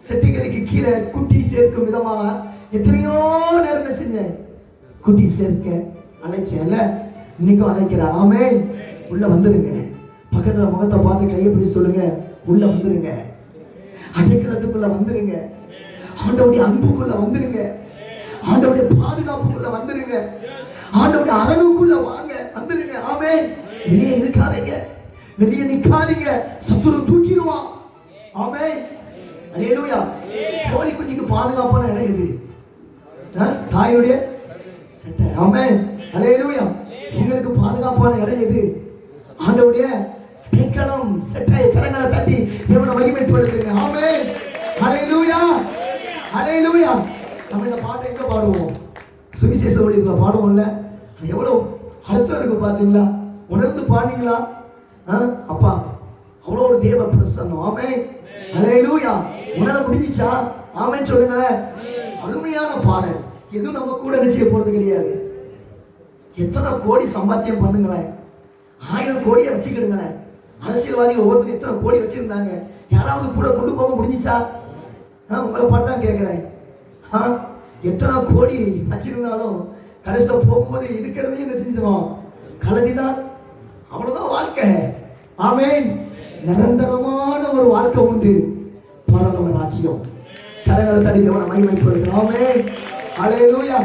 செட்டிகளுக்கு கீழே குட்டி சேர்க்கும் விதமாக எத்தனையோ நேரம் செஞ்சேன் குட்டி சேர்க்க அழைச்சேன்ல இன்னைக்கும் அழைக்கிறார் ஆமென் உள்ள வந்துருங்க பக்கத்துல முகத்தை பார்த்து கையை பிடி சொல்லுங்க உள்ள வந்துருங்க அடைக்கலத்துக்குள்ள வந்துருங்க ஆண்டவருடைய அன்புக்குள்ள வந்துருங்க ஆண்டவருடைய பாதுகாப்புக்குள்ள வந்துருங்க ஆண்டவருடைய அரணுக்குள்ள வாங்க வந்துருங்க ஆமென் வெளியே இருக்காதீங்க வெளியே நிக்காதீங்க சத்துரு தூக்கிடுவான் ஆமென் அல்லேலூயா கோழி குஞ்சுக்கு பாதுகாப்பான இடம் எது தாயுடைய சட்டை ஆமென் அல்லேலூயா உங்களுக்கு பாதுகாப்பான இடம் எது ஆண்டவருடைய அடைக்கலம் சட்டை கரங்களை தட்டி தேவனை மகிமைப்படுத்துங்க ஆமென் அல்லேலூயா அல்லேலூயா நம்ம இந்த பாட்டை எங்க பாடுவோம் சுவிசேஷ ஊழியத்துல பாடுவோம்ல எவ்வளவு அர்த்தம் இருக்கு பாத்தீங்களா உணர்ந்து பாடுங்களா அப்பா அவ்வளவு ஒரு தேவ பிரசன்னம் ஆமென் அல்லேலூயா உணர முடிஞ்சிச்சா ஆமென் சொல்லுங்களேன் அருமையான பாடல் எதுவும் நம்ம கூட நிச்சய போறது கிடையாது எத்தனை கோடி சம்பாத்தியம் பண்ணுங்களேன் 1000 கோடியை வச்சுக்கிடுங்களேன் அரசியல்வாதிகள் ஒவ்வொருத்தரும் எத்தனை கோடி வச்சிருந்தாங்க யாராவது கூட கொண்டு போக முடிஞ்சிச்சா உங்களை பார்த்து தான் கேட்கிறேன் எத்தனை கோடி வச்சிருந்தாலும் கடைசியில் போகும்போது இருக்கிறதே என்ன செஞ்சிருவோம் கலதிதான் அவ்வளவுதான் வாழ்க்கை ஆமென் நிரந்தரமான ஒரு வாழ்க்கை உண்டு பரலோக ராஜ்யம் கரங்களை தட்டி தேவனை மகிமைப்படுத்துகிறோம் ஆமென் அல்லேலூயா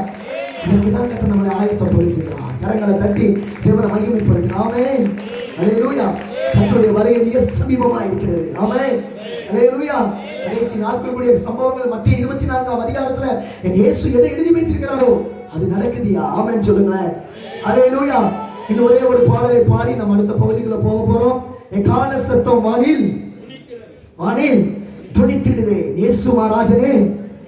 இதற்கு தான் கர்த்தர் நம்மளை ஆயத்தப்படுத்துகிறார் கரங்களை தட்டி தேவனை மகிமைப்படுத்துகிறோம் ஆமென் அல்லேலூயா. கர்த்தருடைய வருகை மிக சமீபமா இருக்கிறது. ஆமென். அல்லேலூயா. கடைசி நாட்களுடைய சம்பவங்கள் மத்திய 24ஆம் அதிகாரத்துல என் இயேசு எதை எழுதி வைத்திருக்கிறாரோ அது நடக்குதுயா. ஆமென் சொல்லுங்களேன். அல்லேலூயா. இன்னும் ஒரே ஒரு பாடலை பாடி நம்ம அடுத்த பகுதிக்குள்ள போக போறோம். எக்கால சத்தம் வானில் துணித்திடுதே, இயேசு மகாராஜனே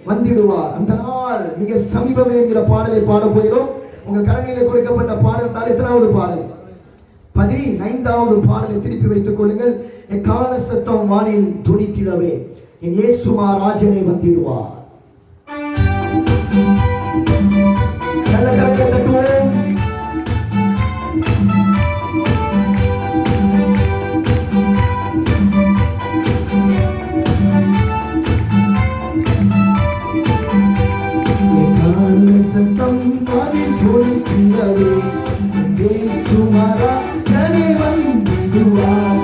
வந்திடுவார், அந்த நாள் மிக சமீபமே என்கிற பாடலை பாட போகிறோம். உங்க கரங்களிலே கொடுக்கப்பட்ட பாடல் தான் எத்தனாவது பாடல்? 15வது பாடலை திருப்பி வைத்துக் கொள்ளுங்கள். எக்கால சத்தம் வானில் துணித்திடவே, என் இயேசு மகாராஜனே வந்திடுவார். நல்ல கரங்களை தட்டுவோம். சத்தம் வானில் துணித்திடவே, இயேசு மகாராஜனே வந்திடுவார்.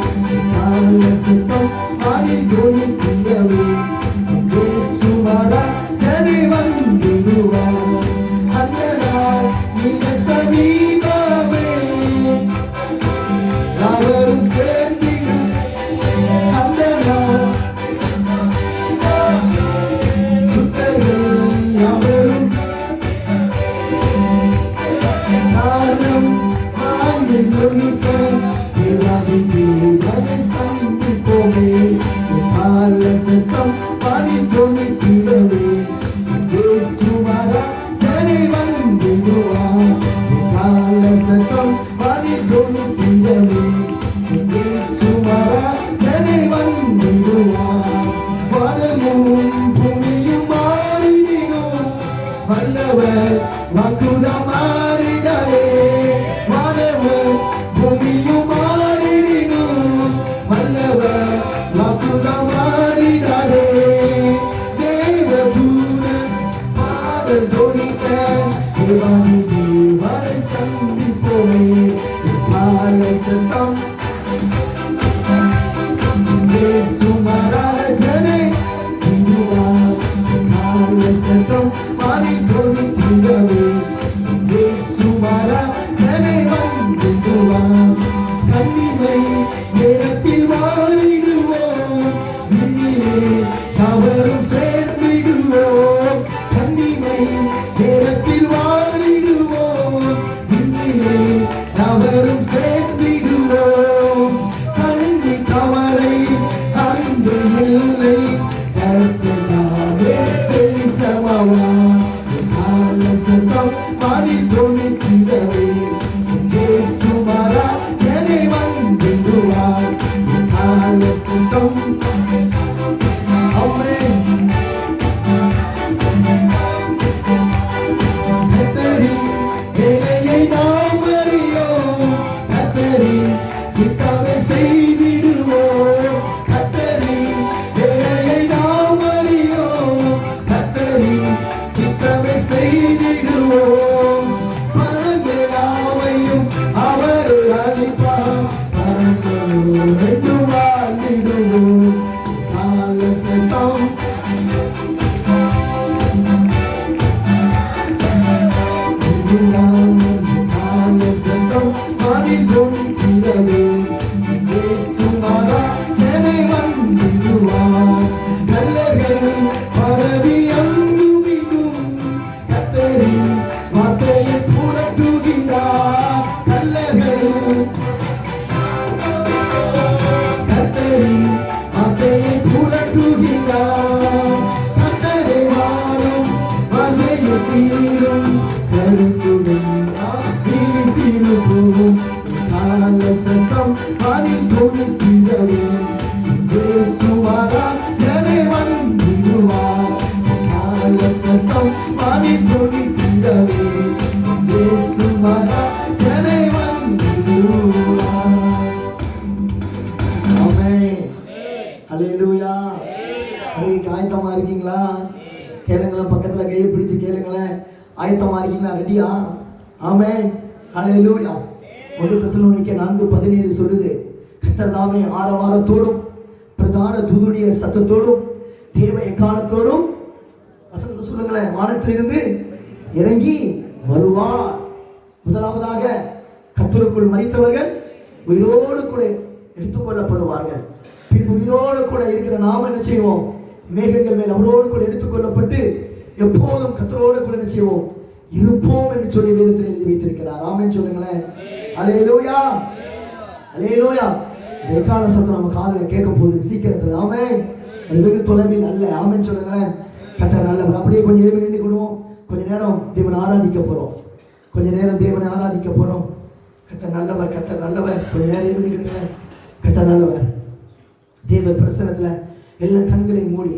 சத்தம் வானில் துணித்திடவே, இயேசு மகாராஜனே வந்திடுவார். அந்த நாள் மிக சமீபமே, யாவரும் சேர்ந்திடும் அந்த நாள். சுத்தர்கள் யாவரும் காரணம் வானில் துணிக்க சந்திப்போமே. கால சத்தம் வானில் துணித்திடவே, இயேசு மகாராஜனே வந்திடுவார். கால சத்தம் வானில் துணித்திடவே, இயேசு மகாராஜனே வந்திடுவார். வானமும் பூமியும் மாறிடும், வல்லவர் வாக்குதம் மாறிடவே. வானமும் பூமியும் மாறிடும், வல்லவர் வாக்குதம் மாறிடவே. தேவதூதன் பாடல் தொனிக்க, தேவாதி தேவனை சந்திப்போமே. கால சத்தம் இயேசு மகாராஜனே வந்திடுவார். கால சத்தம் வானில் துணித்திடவே, இயேசு மகாராஜனே வந்திடுவார். கண்ணிமை நேரத்தில் வாழிடுவோம், விண்ணிலே யாவரும் சேர்ந்திடுவோம். கண்ணிமை நேரத்தில் வாழிடுவோம், விண்ணிலே யாவரும் சேர்ந்திடுவோம். கண்ணி கவலை அங்கு இல்லை, கர்த்தனாவே வெளிச்சமாவார். கால சத்தம் வானில் துணித்திடவே, இயேசு மகாராஜனே வந்திடுவார். கால சத்தம் ஆமென். கர்த்தரின் வேலையை நாம் அறியோம், கர்த்தரின் சித்தமே செய்திடுவோம். கர்த்தரின் வேலையை நாம் அறியோம், கர்த்தரின் சித்தமே செய்திடுவோம். பரங்களாவையும் அவர் அளிப்பார், பரங்களோடு வாழ்ந்திடுவோம். கால சத்தம் கால சத்தம் வானில் துணித்திடவே, இயேசு மகாராஜனே வந்திடுவார். கல்லர்கள் பரவி அங்கும் இங்கும், கர்த்தரின் வார்த்தையை புரட்டுகின்றார். கல்லர்கள் கர்த்தரின் வார்த்தையை புரட்டுகின்றார். கர்த்தரை வாரும் வாஞ்சையை தீரும், கருத்துடன் விழித்திருப்போம். கால சத்தம் வானில் துணித்திடவே, இயேசு மகாராஜனே வந்திடுவார். கால சத்தம் வானில் துணித்திடவே, இயேசு மகாராஜனே வந்திடுவார். ஆமென். அல்லேலூயா. ஆயத்தமா இருக்கீங்களா? கேளுங்களேன், பக்கத்துல கையை பிடிச்சு கேளுங்களேன். ஆயத்தமா இருக்கீங்களா? ரெடியா? ஆமென். அல்லேலூயா. 1 தெசலோனிக்கே 4:17 சொல்லுது, கர்த்தர் தாமே ஆரவாரத்தோடும் பிரதான தூதுடைய சத்தத்தோடும் தேவ எக்காலத்தோடும், வசனத்தை சொல்லுங்களேன், வானத்திலிருந்து இறங்கி வருவார். முதலாவதாக கர்த்தருக்குள் மரித்தவர்கள் உயிரோடு கூட எடுத்துக்கொள்ளப்படுவார்கள். பின் உயிரோடு கூட இருக்கிற நாம் என்ன செய்வோம்? மேகங்கள் மேல் அவரோடு கூட எடுத்துக்கொள்ளப்பட்டு எப்போதும் கர்த்தரோடு கூட என்ன செய்வோம்? இருப்போம் என்று சொல்லி வேதத்தில் எழுதி வைத்திருக்கிறார். ஆமென் சொல்லுங்களேன். அல்லேலூயா, அல்லேலூயா. எக்கால சத்தம் நம்ம காதுல கேட்க போகுது சீக்கிரத்தில். ஆமென். அது வெகு தொலைவில் அல்ல. ஆமென் சொல்லுங்களேன். கர்த்தர் நல்லவர். அப்படியே கொஞ்சம் எழுதி நின்று கொடுவோம். கொஞ்ச நேரம் தேவனை ஆராதிக்க போறோம். கொஞ்ச நேரம் தேவனை ஆராதிக்க போறோம். கர்த்தர் நல்லவர், கர்த்தர் நல்லவர். கொஞ்ச நேரம் எழுதிடுங்க. கர்த்தர் நல்லவர். தேவ பிரசன்னத்துல எல்லா கண்களையும் மூடி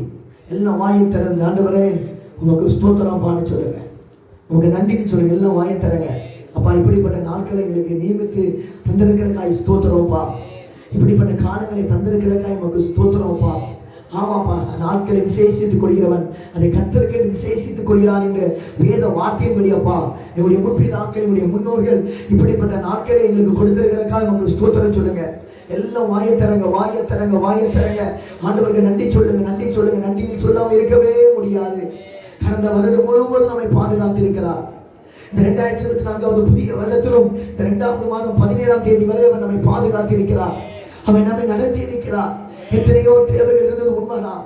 எல்லாம் வாயை திறந்து, ஆண்டவரே உமக்கு ஸ்தோத்திரம் பான்னு சொல்லுங்க. உமக்கு நன்றின்னு சொல்லுங்க. எல்லாம் வாயை திறங்க. அப்பா, இப்படிப்பட்ட நாட்களை எங்களுக்கு நியமித்து தந்திருக்கிறக்காய் ஸ்தோத்திரம்ப்பா. இப்படிப்பட்ட காலங்களை தந்திருக்கிறக்காய் உமக்கு ஸ்தோத்திரம்ப்பா. ஆமாப்பா, நாட்களை விசேஷித்துக் கொள்கிறவன் அதை கர்த்தருக்கு விசேஷித்துக் கொள்கிறான் என்ற வேத வார்த்தையின்படி அப்பா, எங்களுடைய முற்பிதாக்கள், எங்களுடைய முன்னோர்கள் இப்படிப்பட்ட நாட்களை எங்களுக்கு கொடுத்திருக்கிறக்காக உங்களுக்கு ஸ்தோத்திரம் சொல்லுங்க. எல்லாம் வாயை திறங்க, வாயை திறங்க, வாயை திறங்க. ஆண்டவருக்கு நன்றி சொல்லுங்க, நன்றி சொல்லுங்க. நன்றியில் சொல்லாமல் இருக்கவே முடியாது. கடந்த வருடம் முழுவதும் நம்மை பாதுகாத்திருக்கிறார். இந்த 2024 புதிய வருடத்திலும் இந்த 2வது மாதம் 17ஆம் தேதி வரை அவர் நம்மை பாதுகாத்திருக்கிறார். அவன் நம்மை நடத்தி இருக்கிறார். எத்தனையோ தேவைகள் இருந்தது உண்மைதான்,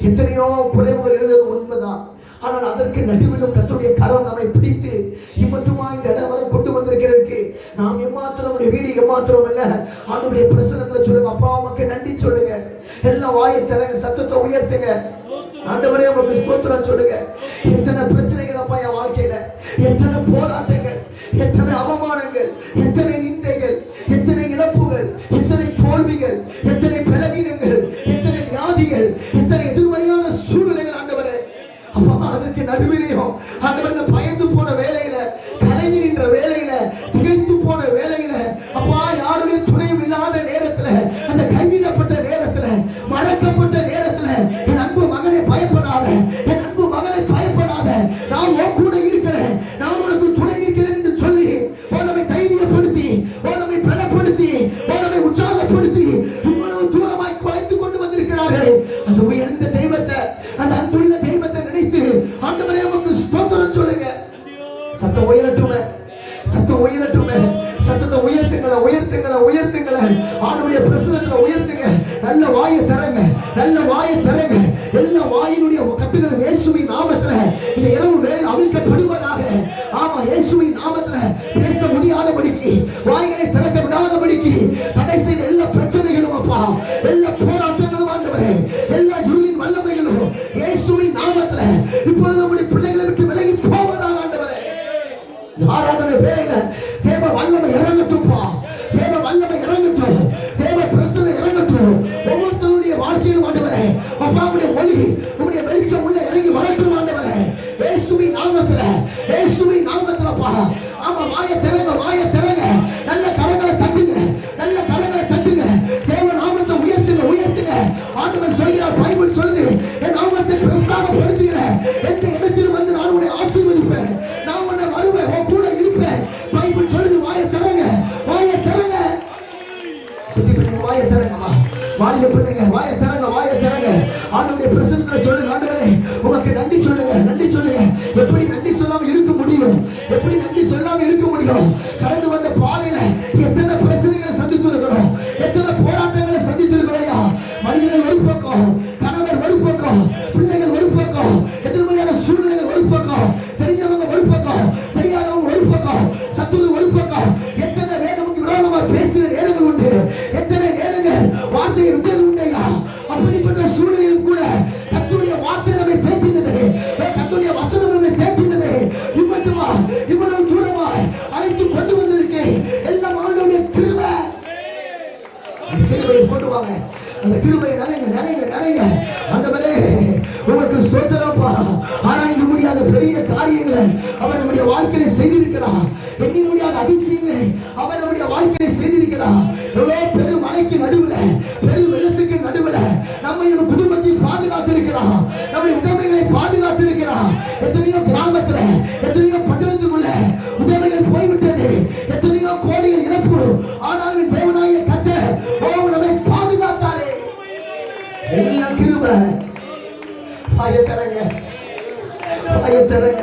எத்தனையோ குறைவுகள் இருந்தது உண்மைதான். ஆனால் அதற்கு நடுவிலும் கர்த்தருடைய கரம் நம்மை பிடித்து இம்மட்டுமா இந்த இடம் வரை கொண்டு வந்திருக்கிறதுக்கு நாம் எம்மாத்திரம், வீடு எம்மாத்திரம் இல்ல. ஆண்டவருடைய பிரசன்னத்துல சொல்லுங்க, அப்பா உமக்கு நன்றி சொல்லுங்க. எல்லாம் வாயை திறங்க, சத்தத்தை உயர்த்துங்க. ஆண்டவரே உமக்கு ஸ்தோத்திரம் சொல்லுங்க. எத்தனை பிரச்சனைகள் அப்பா என் வாழ்க்கையில, எத்தனை போராட்டங்கள், எத்தனை அவமானங்கள், எத்தனை நிந்தைகள், எத்தனை இழப்புகள், எத்தனை தோல்விகள், எத்தனை பலவீனங்கள், எத்தனை வியாதிகள், எத்தனை எதிர்மறையான சூழ்நிலைகள். ஆண்டவரே அப்பா, அதற்கு நடுவிலையும் ஆண்டவரே பயந்து போன வேலையில, கலங்கி நின்ற வேலையில, திகைத்து போன வேலையில, அப்பா யாருடைய துணையும் இல்லாத நேரத்துல, அந்த கைவிடப்பட்ட நேரத்துல, மறக்கப்பட்ட நேரத்துல, என் அன்பு மகனை பயப்படாத, என் அன்பு மகளை பயப்படாத, நான் உன் கூட இருக்கிறேன், நான் உனக்கு துணை இருக்கிறேன் என்று சொல்லி நம்மை தைரியப்படுத்தி, நம்மை பலப்படுத்தி, நம்மை உற்சாகப்படுத்தி இவ்வளவு தூரமாய் குறைத்துக் கொண்டு வந்திருக்கிறார்கள். அந்த உயர்ந்த தெய்வத்தை, அந்த அன்புள்ள தெய்வத்தை நினைத்து ஆண்டவரே உமக்கு ஸ்தோத்திரம் சொல்லுங்க. சத்தம் உயரட்டுமே, சத்தம் உயரட்டுமே. சத்தத்தை உயர்த்துங்கள, உயர்த்துங்கள, உயர்த்துங்கள. ஆண்டவருடைய பிரசன்னத்துல உயர்த்துங்க. நல்ல வாயை திறங்க, நல்ல வாயை திறங்க. எல்லா வாயினுடைய கட்டுகள் இயேசுவின் நாமத்துல இந்த இரவு வேளை அவிழ்க்கப்படுவதாக. ஆமா, இயேசுவின் நாமத்துல பேச முடியாதபடிக்கு, வாய்களை திறக்க விடாதபடிக்கு தடை செய்த எல்லா பிரச்சனைகளும் அப்பா, எல்லா போராட்டங்களும் ஆண்டவரே, எல்லா இருளின் வல்லமைகளும் இயேசுவின் நாமத்துல இப்பொழுது நம்முடைய பிள்ளைகளை விட்டு விலகி போவதாக. ஆண்டவரே ஆராதனை வேளையில தேவ வல்லமை இறங்கட்டும்பா, தேவ வல்லமை இறங்கட்டும், தேவ பிரசன்னம் இறங்கட்டும் ஒவ்வொருத்தருடைய வாழ்க்கையிலும். ஆண்டவரே அப்பா, உடைய ஒளி, உடைய வெளிச்சம் உள்ள இறங்கி வரட்டும். ஆண்டவரே இயேசுவின் நாமத்துல, இயேசுவின் நாமத்துலப்பா. ஆமா, வாயை திறங்க, வாயை திறங்க. நல்ல கரங்களை தட்டுங்க, நல்ல கரங்களை தட்டுங்க. தேவ நாமத்தை உயர்த்துங்க, உயர்த்துங்க. ஆண்டவர் சொல்கிறார், பைபிள் சொல்லுது, என் நாமத்தை பிரஸ்தாபப்படுத்துகிறேன், எந்த இடத்தில் வந்து நான் உன்னை ஆசீர்வதிப்பேன், நான் உன்னை வருவேன், உன் கூட இருப்பேன். பைபிள் சொல்லுது, வாயை திறங்க, வாயை திறங்க. குட்டி பிள்ளைங்க வாயை திறங்கம்மா, வாலிப பிள்ளைங்க வாயை திறங்க, வாயை திறங்க. ஆண்டவருடைய பிரசன்னத்துல சொல்லுங்க, ஆண்டவரே உமக்கு நன்றி சொல்லுங்க, நன்றி சொல்லுங்க. எப்படி நன்றி சொல்லாம இருக்க முடியும்? எப்படி நன்றி சொல்லாம இருக்க முடியும்? கடந்து வந்த பாதையில எத்தனை பிரச்சனைகளை சந்தித்திருக்கிறோம், எத்தனை போராட்டங்களை சந்தித்திருக்கிறோம். மனிதர்கள் ஒரு பக்கம், கணவர் ஒரு பக்கம், பிள்ளைகள் ஒரு பக்கம், எதிர்மறையான சூழ்நிலைகள் ஒரு பக்கம், தெரிஞ்சவங்க ஒரு பக்கம், தெரியாதவங்க ஒரு பக்கம், சத்துரு ஒரு பக்கம். எத்தனை நேரம் நமக்கு விரோதமா பேசுகிற நேரங்கள் உண்டு, எத்தனை நேரங்கள் வார்த்தையை விட்டது உண்டையா. அப்படிப்பட்ட சூழ்நிலையில் கூட கர்த்தருடைய வார்த்தை நம்மை தேற்றினது, கர்த்தருடைய வசனம் நம்மை தேற்றினது. இம்மட்டுமா இவ்வளவு தூரமாய் அழைத்து கொண்டு வந்திருக்கு எல்லாம் ஆண்டவருடைய கிருபை. அந்த கிருபையை கொண்டு வாங்க, அந்த கிருபையை நினைங்க, நினைங்க, நினைங்க. ஆண்டவரே உமக்கு ஸ்தோத்திரப்பா. ஆராய்ந்து முடியாத பெரிய காரியங்களை அவர் நம்முடைய வாழ்க்கையில செய்திருக்கிறார். எண்ணி முடியாத அதிசயங்களை அவர் நம்முடைய வாழ்க்கையில செய்திருக்கிறார். எவ்வளவு பெரும் மலைக்கு நடுவுல, பெரும் வெள்ளத்துக்கு நடுவுல நம்மை நம்ம குடும்பத்தில் பாதுகாத்திருக்கிறார், நம்முடைய உடைமைகளை பாதுகாத்திருக்கிறார். எத்தனையோ கிராமத்துல, எத்தனையோ பட்டணத்துக்குள்ள உடைமைகள் போய்விட்டது, எத்தனையோ கோடிகள் இழப்பு. ஆனாலும் தேவனாகிய கர்த்தர் நம்மை பாதுகாத்தாரே. எல்லாம் கிருபை. வாயை திறங்க, வாயை திறங்க,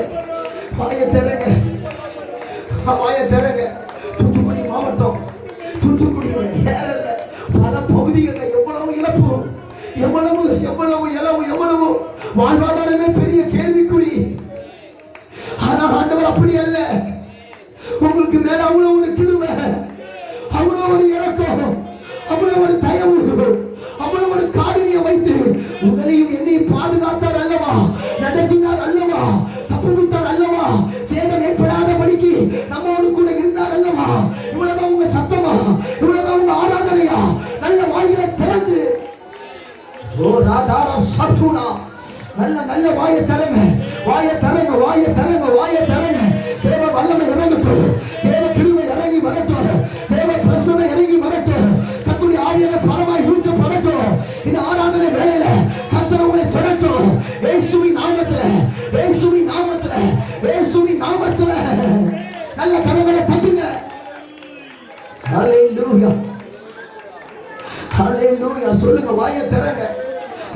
வாயை திறங்க, வாயை திறங்க. தூத்துக்குடி மாவட்டம், தூத்துக்குடியில வாழ்வாதாரமே பெரிய கேள்விக்குறி. ஆனா ஆண்டவர் அப்படி அல்ல. உங்களுக்கு மேல அவ்வளவு ஒரு கிருபை, அவ்வளவு ஒரு இரக்கம், அவ்வளவு ஒரு தயவு, அவ்வளவு ஒரு காருண்யம் வைத்து உங்களையும் என்னையும் பாதுகாத்தார் அல்லவா, நடத்தினார் அல்லவா, தப்புவித்தார் அல்லவா, சேதம் ஏற்படாதபடிக்கு நம்மோடு கூட இருந்தார் அல்லவா. இவ்வளவுதான் உங்க சத்தமா, இவ்வளவுதான் உங்க ஆராதனையா? நல்ல வாயிலை திறந்து, ஓ ராதாரா சத்துனா, நல்ல நல்ல வாயை திறங்க, வாயை திறங்க, வாயை திறங்க, வாயை திறங்க. தேவ வல்லமை இறங்கட்டும், தேவ கிருபை இறங்கி வரட்டும், தேவ பிரசன்னம் இறங்கி வரட்டும், கர்த்தருடைய ஆவியான பரமாய் ஊற்றப்படட்டும். இந்த ஆராதனை வேளையில கர்த்தர் உங்களை தொடட்டும். இயேசுவின் நாமத்துல, இயேசுவின் நாமத்துல, இயேசுவின் நாமத்துல நல்ல கரங்களை தட்டுங்க. ஹல்லேலூயா, ஹல்லேலூயா. சொல்லுங்க, வாயை திறங்க.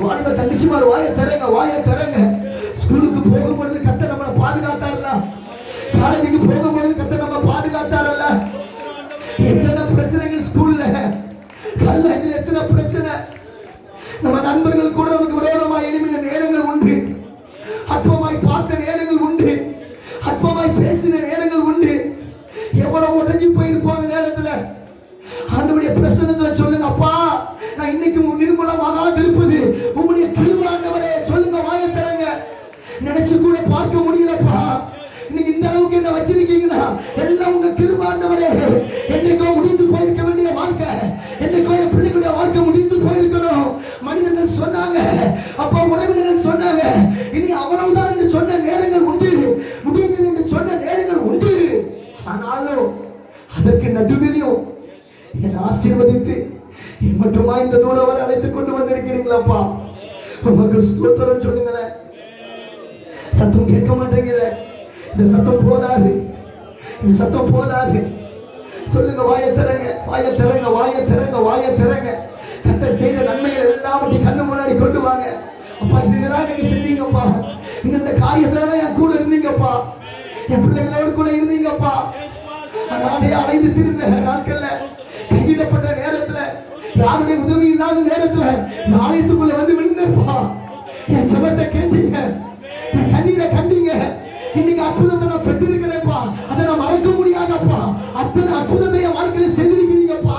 வாலிப தங்கச்சிமார் வாயை திறங்க, வாயை திறங்க. ஸ்கூலுக்கு போகும்பொழுது கர்த்தர் நம்மளை பாதுகாத்தார்ல, காலேஜுக்கு போகும்போது கர்த்தர் நம்ம பாதுகாத்தாரல்ல. எத்தனை பிரச்சனைகள் ஸ்கூல்ல, காலேஜில் எத்தனை பிரச்சனை. நம்ம நண்பர்கள் கூட நமக்கு விரோதமாய் எழுப்பின நேரங்கள் உண்டு, அற்பமாய் பார்த்த நேரங்கள் உண்டு, அற்பமாய் பேசின நேரங்கள் உண்டு. எவ்வளவு உடஞ்சி போயிருப்போம் நேரத்துல. ஆண்டவருடைய பிரசன்னத்துல சொல்லுங்க, அப்பா நான் இன்னைக்கு நிர்மூலமாக இருப்பது உங்களுடைய கிருபை ஆண்டவரே. சொல்லுங்க, வாயை திறங்க. நினைச்சு கூட பார்க்க முடியலப்பா, இன்னைக்கு இந்த அளவுக்கு என்ன வச்சிருக்கீங்கன்னா எல்லாம் உங்க கிருபை ஆண்டவரே. என்னைக்கோ முடிந்து போயிருக்க வேண்டிய வாழ்க்கை, என்னைக்கோ என் பிள்ளைகளுடைய வாழ்க்கை முடிந்து போயிருக்கணும். மனிதர்கள் சொன்னாங்க, அப்பா உறவினர்கள் சொன்னாங்க, இனி அவ்வளவுதான் என்று சொன்ன நேரங்கள் உண்டு, முடிந்தது என்று சொன்ன நேரங்கள் உண்டு. ஆனாலும் அதற்கு நடுவிலையும் என்னை ஆசீர்வதித்து மட்டுமா இந்த தூரம் வரை அழைத்துக் கொண்டு வந்திருக்கிறீங்களாப்பா. உமக்கு ஸ்தோத்திரம் சொல்லுங்களேன். சத்தம் கேட்க மாட்டேங்குது. இந்த சத்தம் போதாது, இந்த சத்தம் போதாது. சொல்லுங்க, வாயை திறங்க, வாயை திறங்க, வாயை திறங்க, வாயை திறங்க. கர்த்தர் செய்த நன்மைகள் எல்லாவற்றையும் கண்ணு முன்னாடி கொண்டு வாங்க. அப்பா, இதெல்லாம் நீங்க செஞ்சீங்கப்பா, இந்த காரியத்துல என் கூட இருந்தீங்கப்பா, என் பிள்ளைகளோடு கூட இருந்தீங்கப்பா. அதே அலைந்து திருந்த நாட்கள்ல, கைவிடப்பட்ட நேரத்துல, யாருடைய உதவி இல்லாத நேரத்துல ஆலயத்துக்குள்ள வந்து விழுந்தப்பா, என் ஜெபத்தை கேட்டீங்க, என் கண்ணீரை கண்டீங்க. இன்னைக்கு அற்புதத்தை நான் பெற்றிருக்கிறேன்ப்பா, அதை நான் மறக்க முடியாதப்பா. அத்தனை அற்புதத்தை என் வாழ்க்கையில செய்திருக்கிறீங்கப்பா.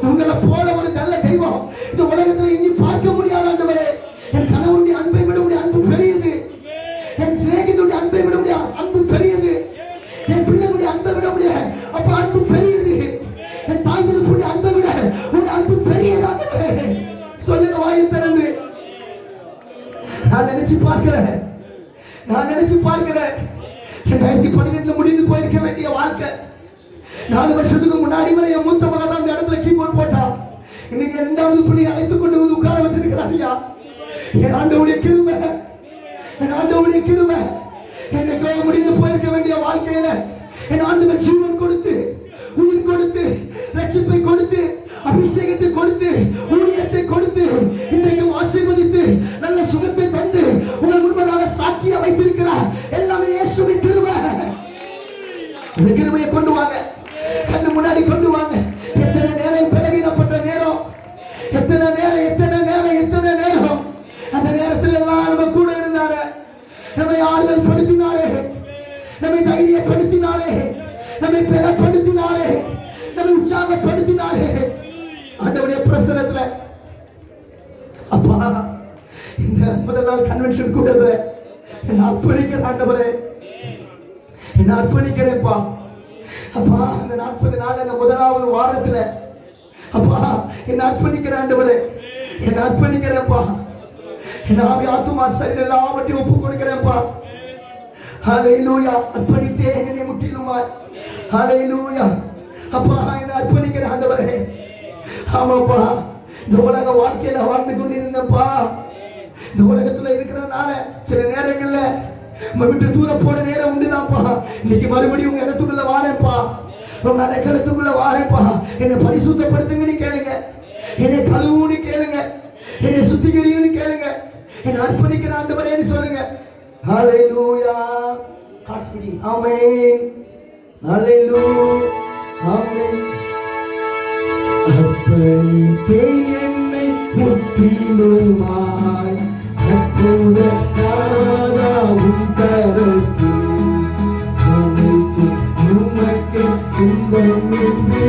உங்களை போல ஒரு நல்ல தெய்வம் இந்த உலகத்துல இனி பார்க்க முடியாத ஆண்டவரே. என் கணவனுடைய அன்பை விட உடைய அன்பு பெரியது, என் சிநேகிதனுடைய அன்பை விட உடைய அன்பு பெரியது, என் பிள்ளைகளுடைய அன்பை விட உடைய அப்ப அன்பு பெரியது, என் தாய் தகப்பனுடைய அன்பை விட உடைய அன்பு பெரியது ஆண்டவரே. சொல்லுங்க, வாயை திறந்து. நான் நினைச்சு பார்க்கிறேன், நான் நினைச்சு பார்க்கிறேன். 2012 முடிந்து போயிருக்க வேண்டிய வாழ்க்கை 4 வருஷத்துக்கு முன்னாடி வரை என் மூத்த மகன் தான் அந்த இடத்துல கீபோர்ட் போட்டா. இன்னைக்கு 2வது பிள்ளையை அழைத்துக் கொண்டு வந்து உட்கார வச்சிருக்கிறாரியா. என் ஆண்டவருடைய கிருபை, என் ஆண்டவருடைய கிருபை. என்னைக்கோ முடிந்து போயிருக்க வேண்டிய வாழ்க்கையில என் ஆண்டவர் ஜீவன் கொடுத்து, உயிர் கொடுத்து, ரட்சிப்பை கொடுத்து, அபிஷேகத்தை கொடுத்து, ஊழியத்தை கொடுத்து, இன்றைக்கும் ஆசீர்வதித்து நல்ல சுகத்தை தந்து உங்கள் முன்பதாக சாட்சியா வைத்திருக்கிறார். எல்லாமே இயேசுவின் கிருபை. இந்த கிருபையை கொண்டு வாங்க, கண்ணு முன்னாடி கொண்டு வாங்க. எத்தனை நேரம் பலவீனப்பட்ட நேரம், எத்தனை நேரம், எத்தனை நேரம், எத்தனை நேரம். அந்த நேரத்தில் எல்லாம் நம்ம கூட இருந்தாரு, நம்மை ஆறுதல் படுத்தினாரே, நம்மை தைரியப்படுத்தினாரே, நம்மை பலப்படுத்தினாரே, நம்மை உற்சாகப்படுத்தினாரே. ஆண்டவருடைய பிரசன்னத்துல அப்பா, இந்த முதல் நாள் கன்வென்ஷன் கூட்டத்துல என்ன அர்ப்பணிக்கிறேன் ஆண்டவரே, என்ன அர்ப்பணிக்கிறேன்ப்பா. அப்பா, இந்த 40 நாள் இந்த முதலாவது வாரத்துல அப்பா என்ன அர்ப்பணிக்கிறேன் ஆண்டவரே, என்ன அர்ப்பணிக்கிறேன்ப்பா. என் ஆவி ஆத்துமா சரீரம் எல்லாவற்றையும் ஒப்பு கொடுக்கிறேன்ப்பா. ஹல்லேலூயா. அர்ப்பணித்தேன் என்னை முற்றிலுமாய். ஹல்லேலூயா. அப்பா, என்ன அர்ப்பணிக்கிறேன் ஆண்டவரே. ஆமாப்பா, இந்த உலக வாழ்க்கையில வாழ்ந்து கொண்டிருந்தப்பா, இந்த உலகத்துல இருக்கிறனால சில நேரங்கள்ல விட்டு தூரம் போன நேரம் உண்டுதான்ப்பா. இன்னைக்கு மறுபடியும் உங்க இடத்துக்குள்ள வாரேன்ப்பா, உங்க அடைக்கலத்துக்குள்ள வாரேன்ப்பா. என்னை பரிசுத்தப்படுத்துங்கன்னு கேளுங்க, என்னை கழுவுன்னு கேளுங்க, என்னை சுத்திகரின்னு கேளுங்க, என்னை அர்ப்பணிக்கிற ஆண்டவரேன்னு சொல்லுங்க. ஹல்லேலூயா. காஸ்பிடி. ஆமென். ஹல்லேலூயா. ஆமென். அர்ப்பணித்தேன் என்னை முற்றிலுமாய். உதனாதாவும் கரத்தில் அனைத்தும் உமக்கு சொந்தம் என்று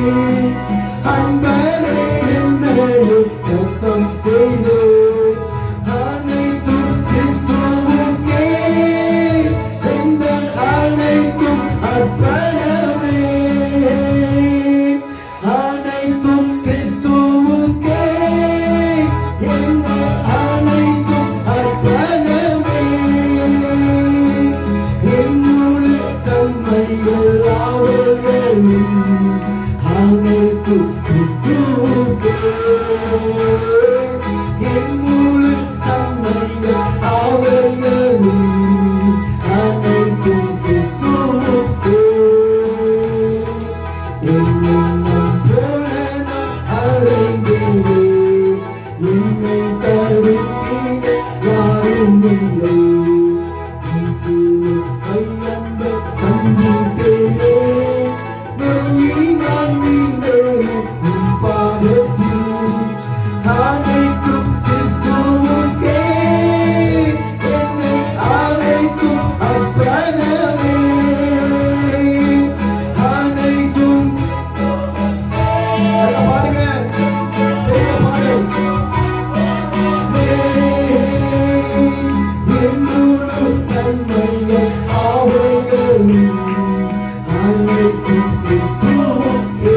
அன்பரே என்னையும் சத்தம் செய்து அனைத்தும் கிறிஸ்துவுக்கே எங்கள் அனைத்தும் அர்ப்பணமே அனைத்தும் கிறிஸ்துவுக்கே எங்கள் அனைத்தும் அர்ப்பணமே என்னுடைய தன்மைகள் அவர்களும் அனைத்தும் கிறிஸ்துவுக்கே என்னுடைய தன்மைகள் அவர்களும் அனைத்தும் கிறிஸ்துவுக்கே என்னென்னம் போல நான் அலைந்தேன் என்னை தடுத்தீங்க யாரும் இல்லை உன் சிறு கையன்பை சந்தித்தேனே நொறுங்கி நான் வீழ்ந்தேன் உன் பாதத்தில் அனைத்தும் கிறிஸ்துவுக்கே என்னை அனைத்தும் அர்ப்பணமே அனைத்தும் நல்லா பாருங்க செய்ய பாருங்க என்னோடு தன்மையை அவர்களும் அனைத்தும் கிறிஸ்துவுக்கே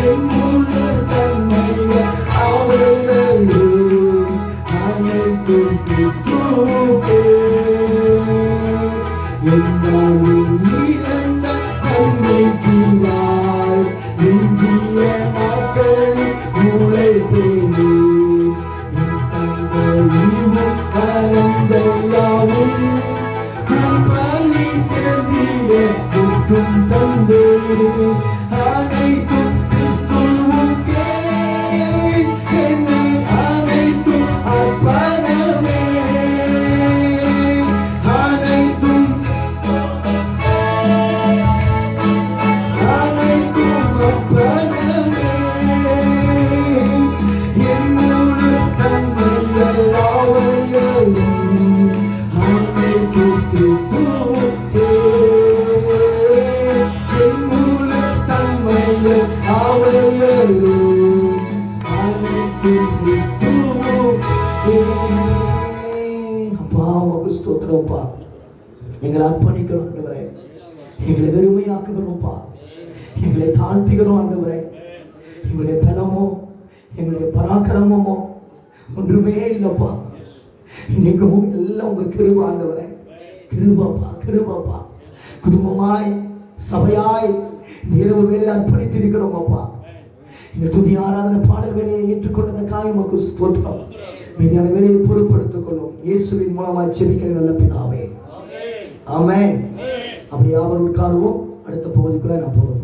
என்னோடு தன்மையை அவர்களும் அனைத்தும் கிறிஸ்துவுக்கே என்னாலும் இழந்த நன்மைக்கினாய் எஞ்சிய நாட்களில் உழைத்தேனே என் தந்தையும் பரந்தையாவும் உன் பணி சிறந்திட ஒற்றும் தந்தே அனைத்தும் கிறிஸ்துவுக்கே என்னை அனைத்தும் அர்ப்பணமே அனைத்தும் அனைத்தும் அர்ப்பணமே என்னோடு தன்மைகள் அவர்களும் அனைத்தும் கிறிஸ்துவுக்கே என்னோடு தன்மைகள் அவர்களும் அனைத்தும் கிறிஸ்துவுக்கே. அப்பா உமக்கு ஸ்தோத்திரம்ப்பா. எங்களை அர்ப்பணிக்கிறோம் ஆண்டவரே, எங்களை வெறுமையாக்குகிறோம்ப்பா, எங்களை தாழ்த்துகிறோம் ஆண்டவரே. எங்களுடைய பலமோ எங்களுடைய பராக்கிரமமோ ஒன்றுமே இல்லப்பா. இன்னைக்கும் எல்லாம் உங்க கிருபை ஆண்டவரே. கிருபப்பா கிருபப்பா. குடும்பமாய் சபையாய் இந்த இரவு வேளையில் அர்ப்பணித்திருக்கிறோம் அப்பா. இந்த துதி ஆராதனை பாடல் வேலையை ஏற்றுக்கொண்டதற்காக உமக்கு ஸ்தோத்திரம். மீதியான வேலையை பொறுப்படுத்திக் கொள்ளும் இயேசுவின் மூலமாய் ஜெபிக்கிற நல்ல பிதாவே, ஆமென். அப்படி யாவர் உட்காருவோம். அடுத்த பகுதிக்குள்ள நான் போகிறோம்.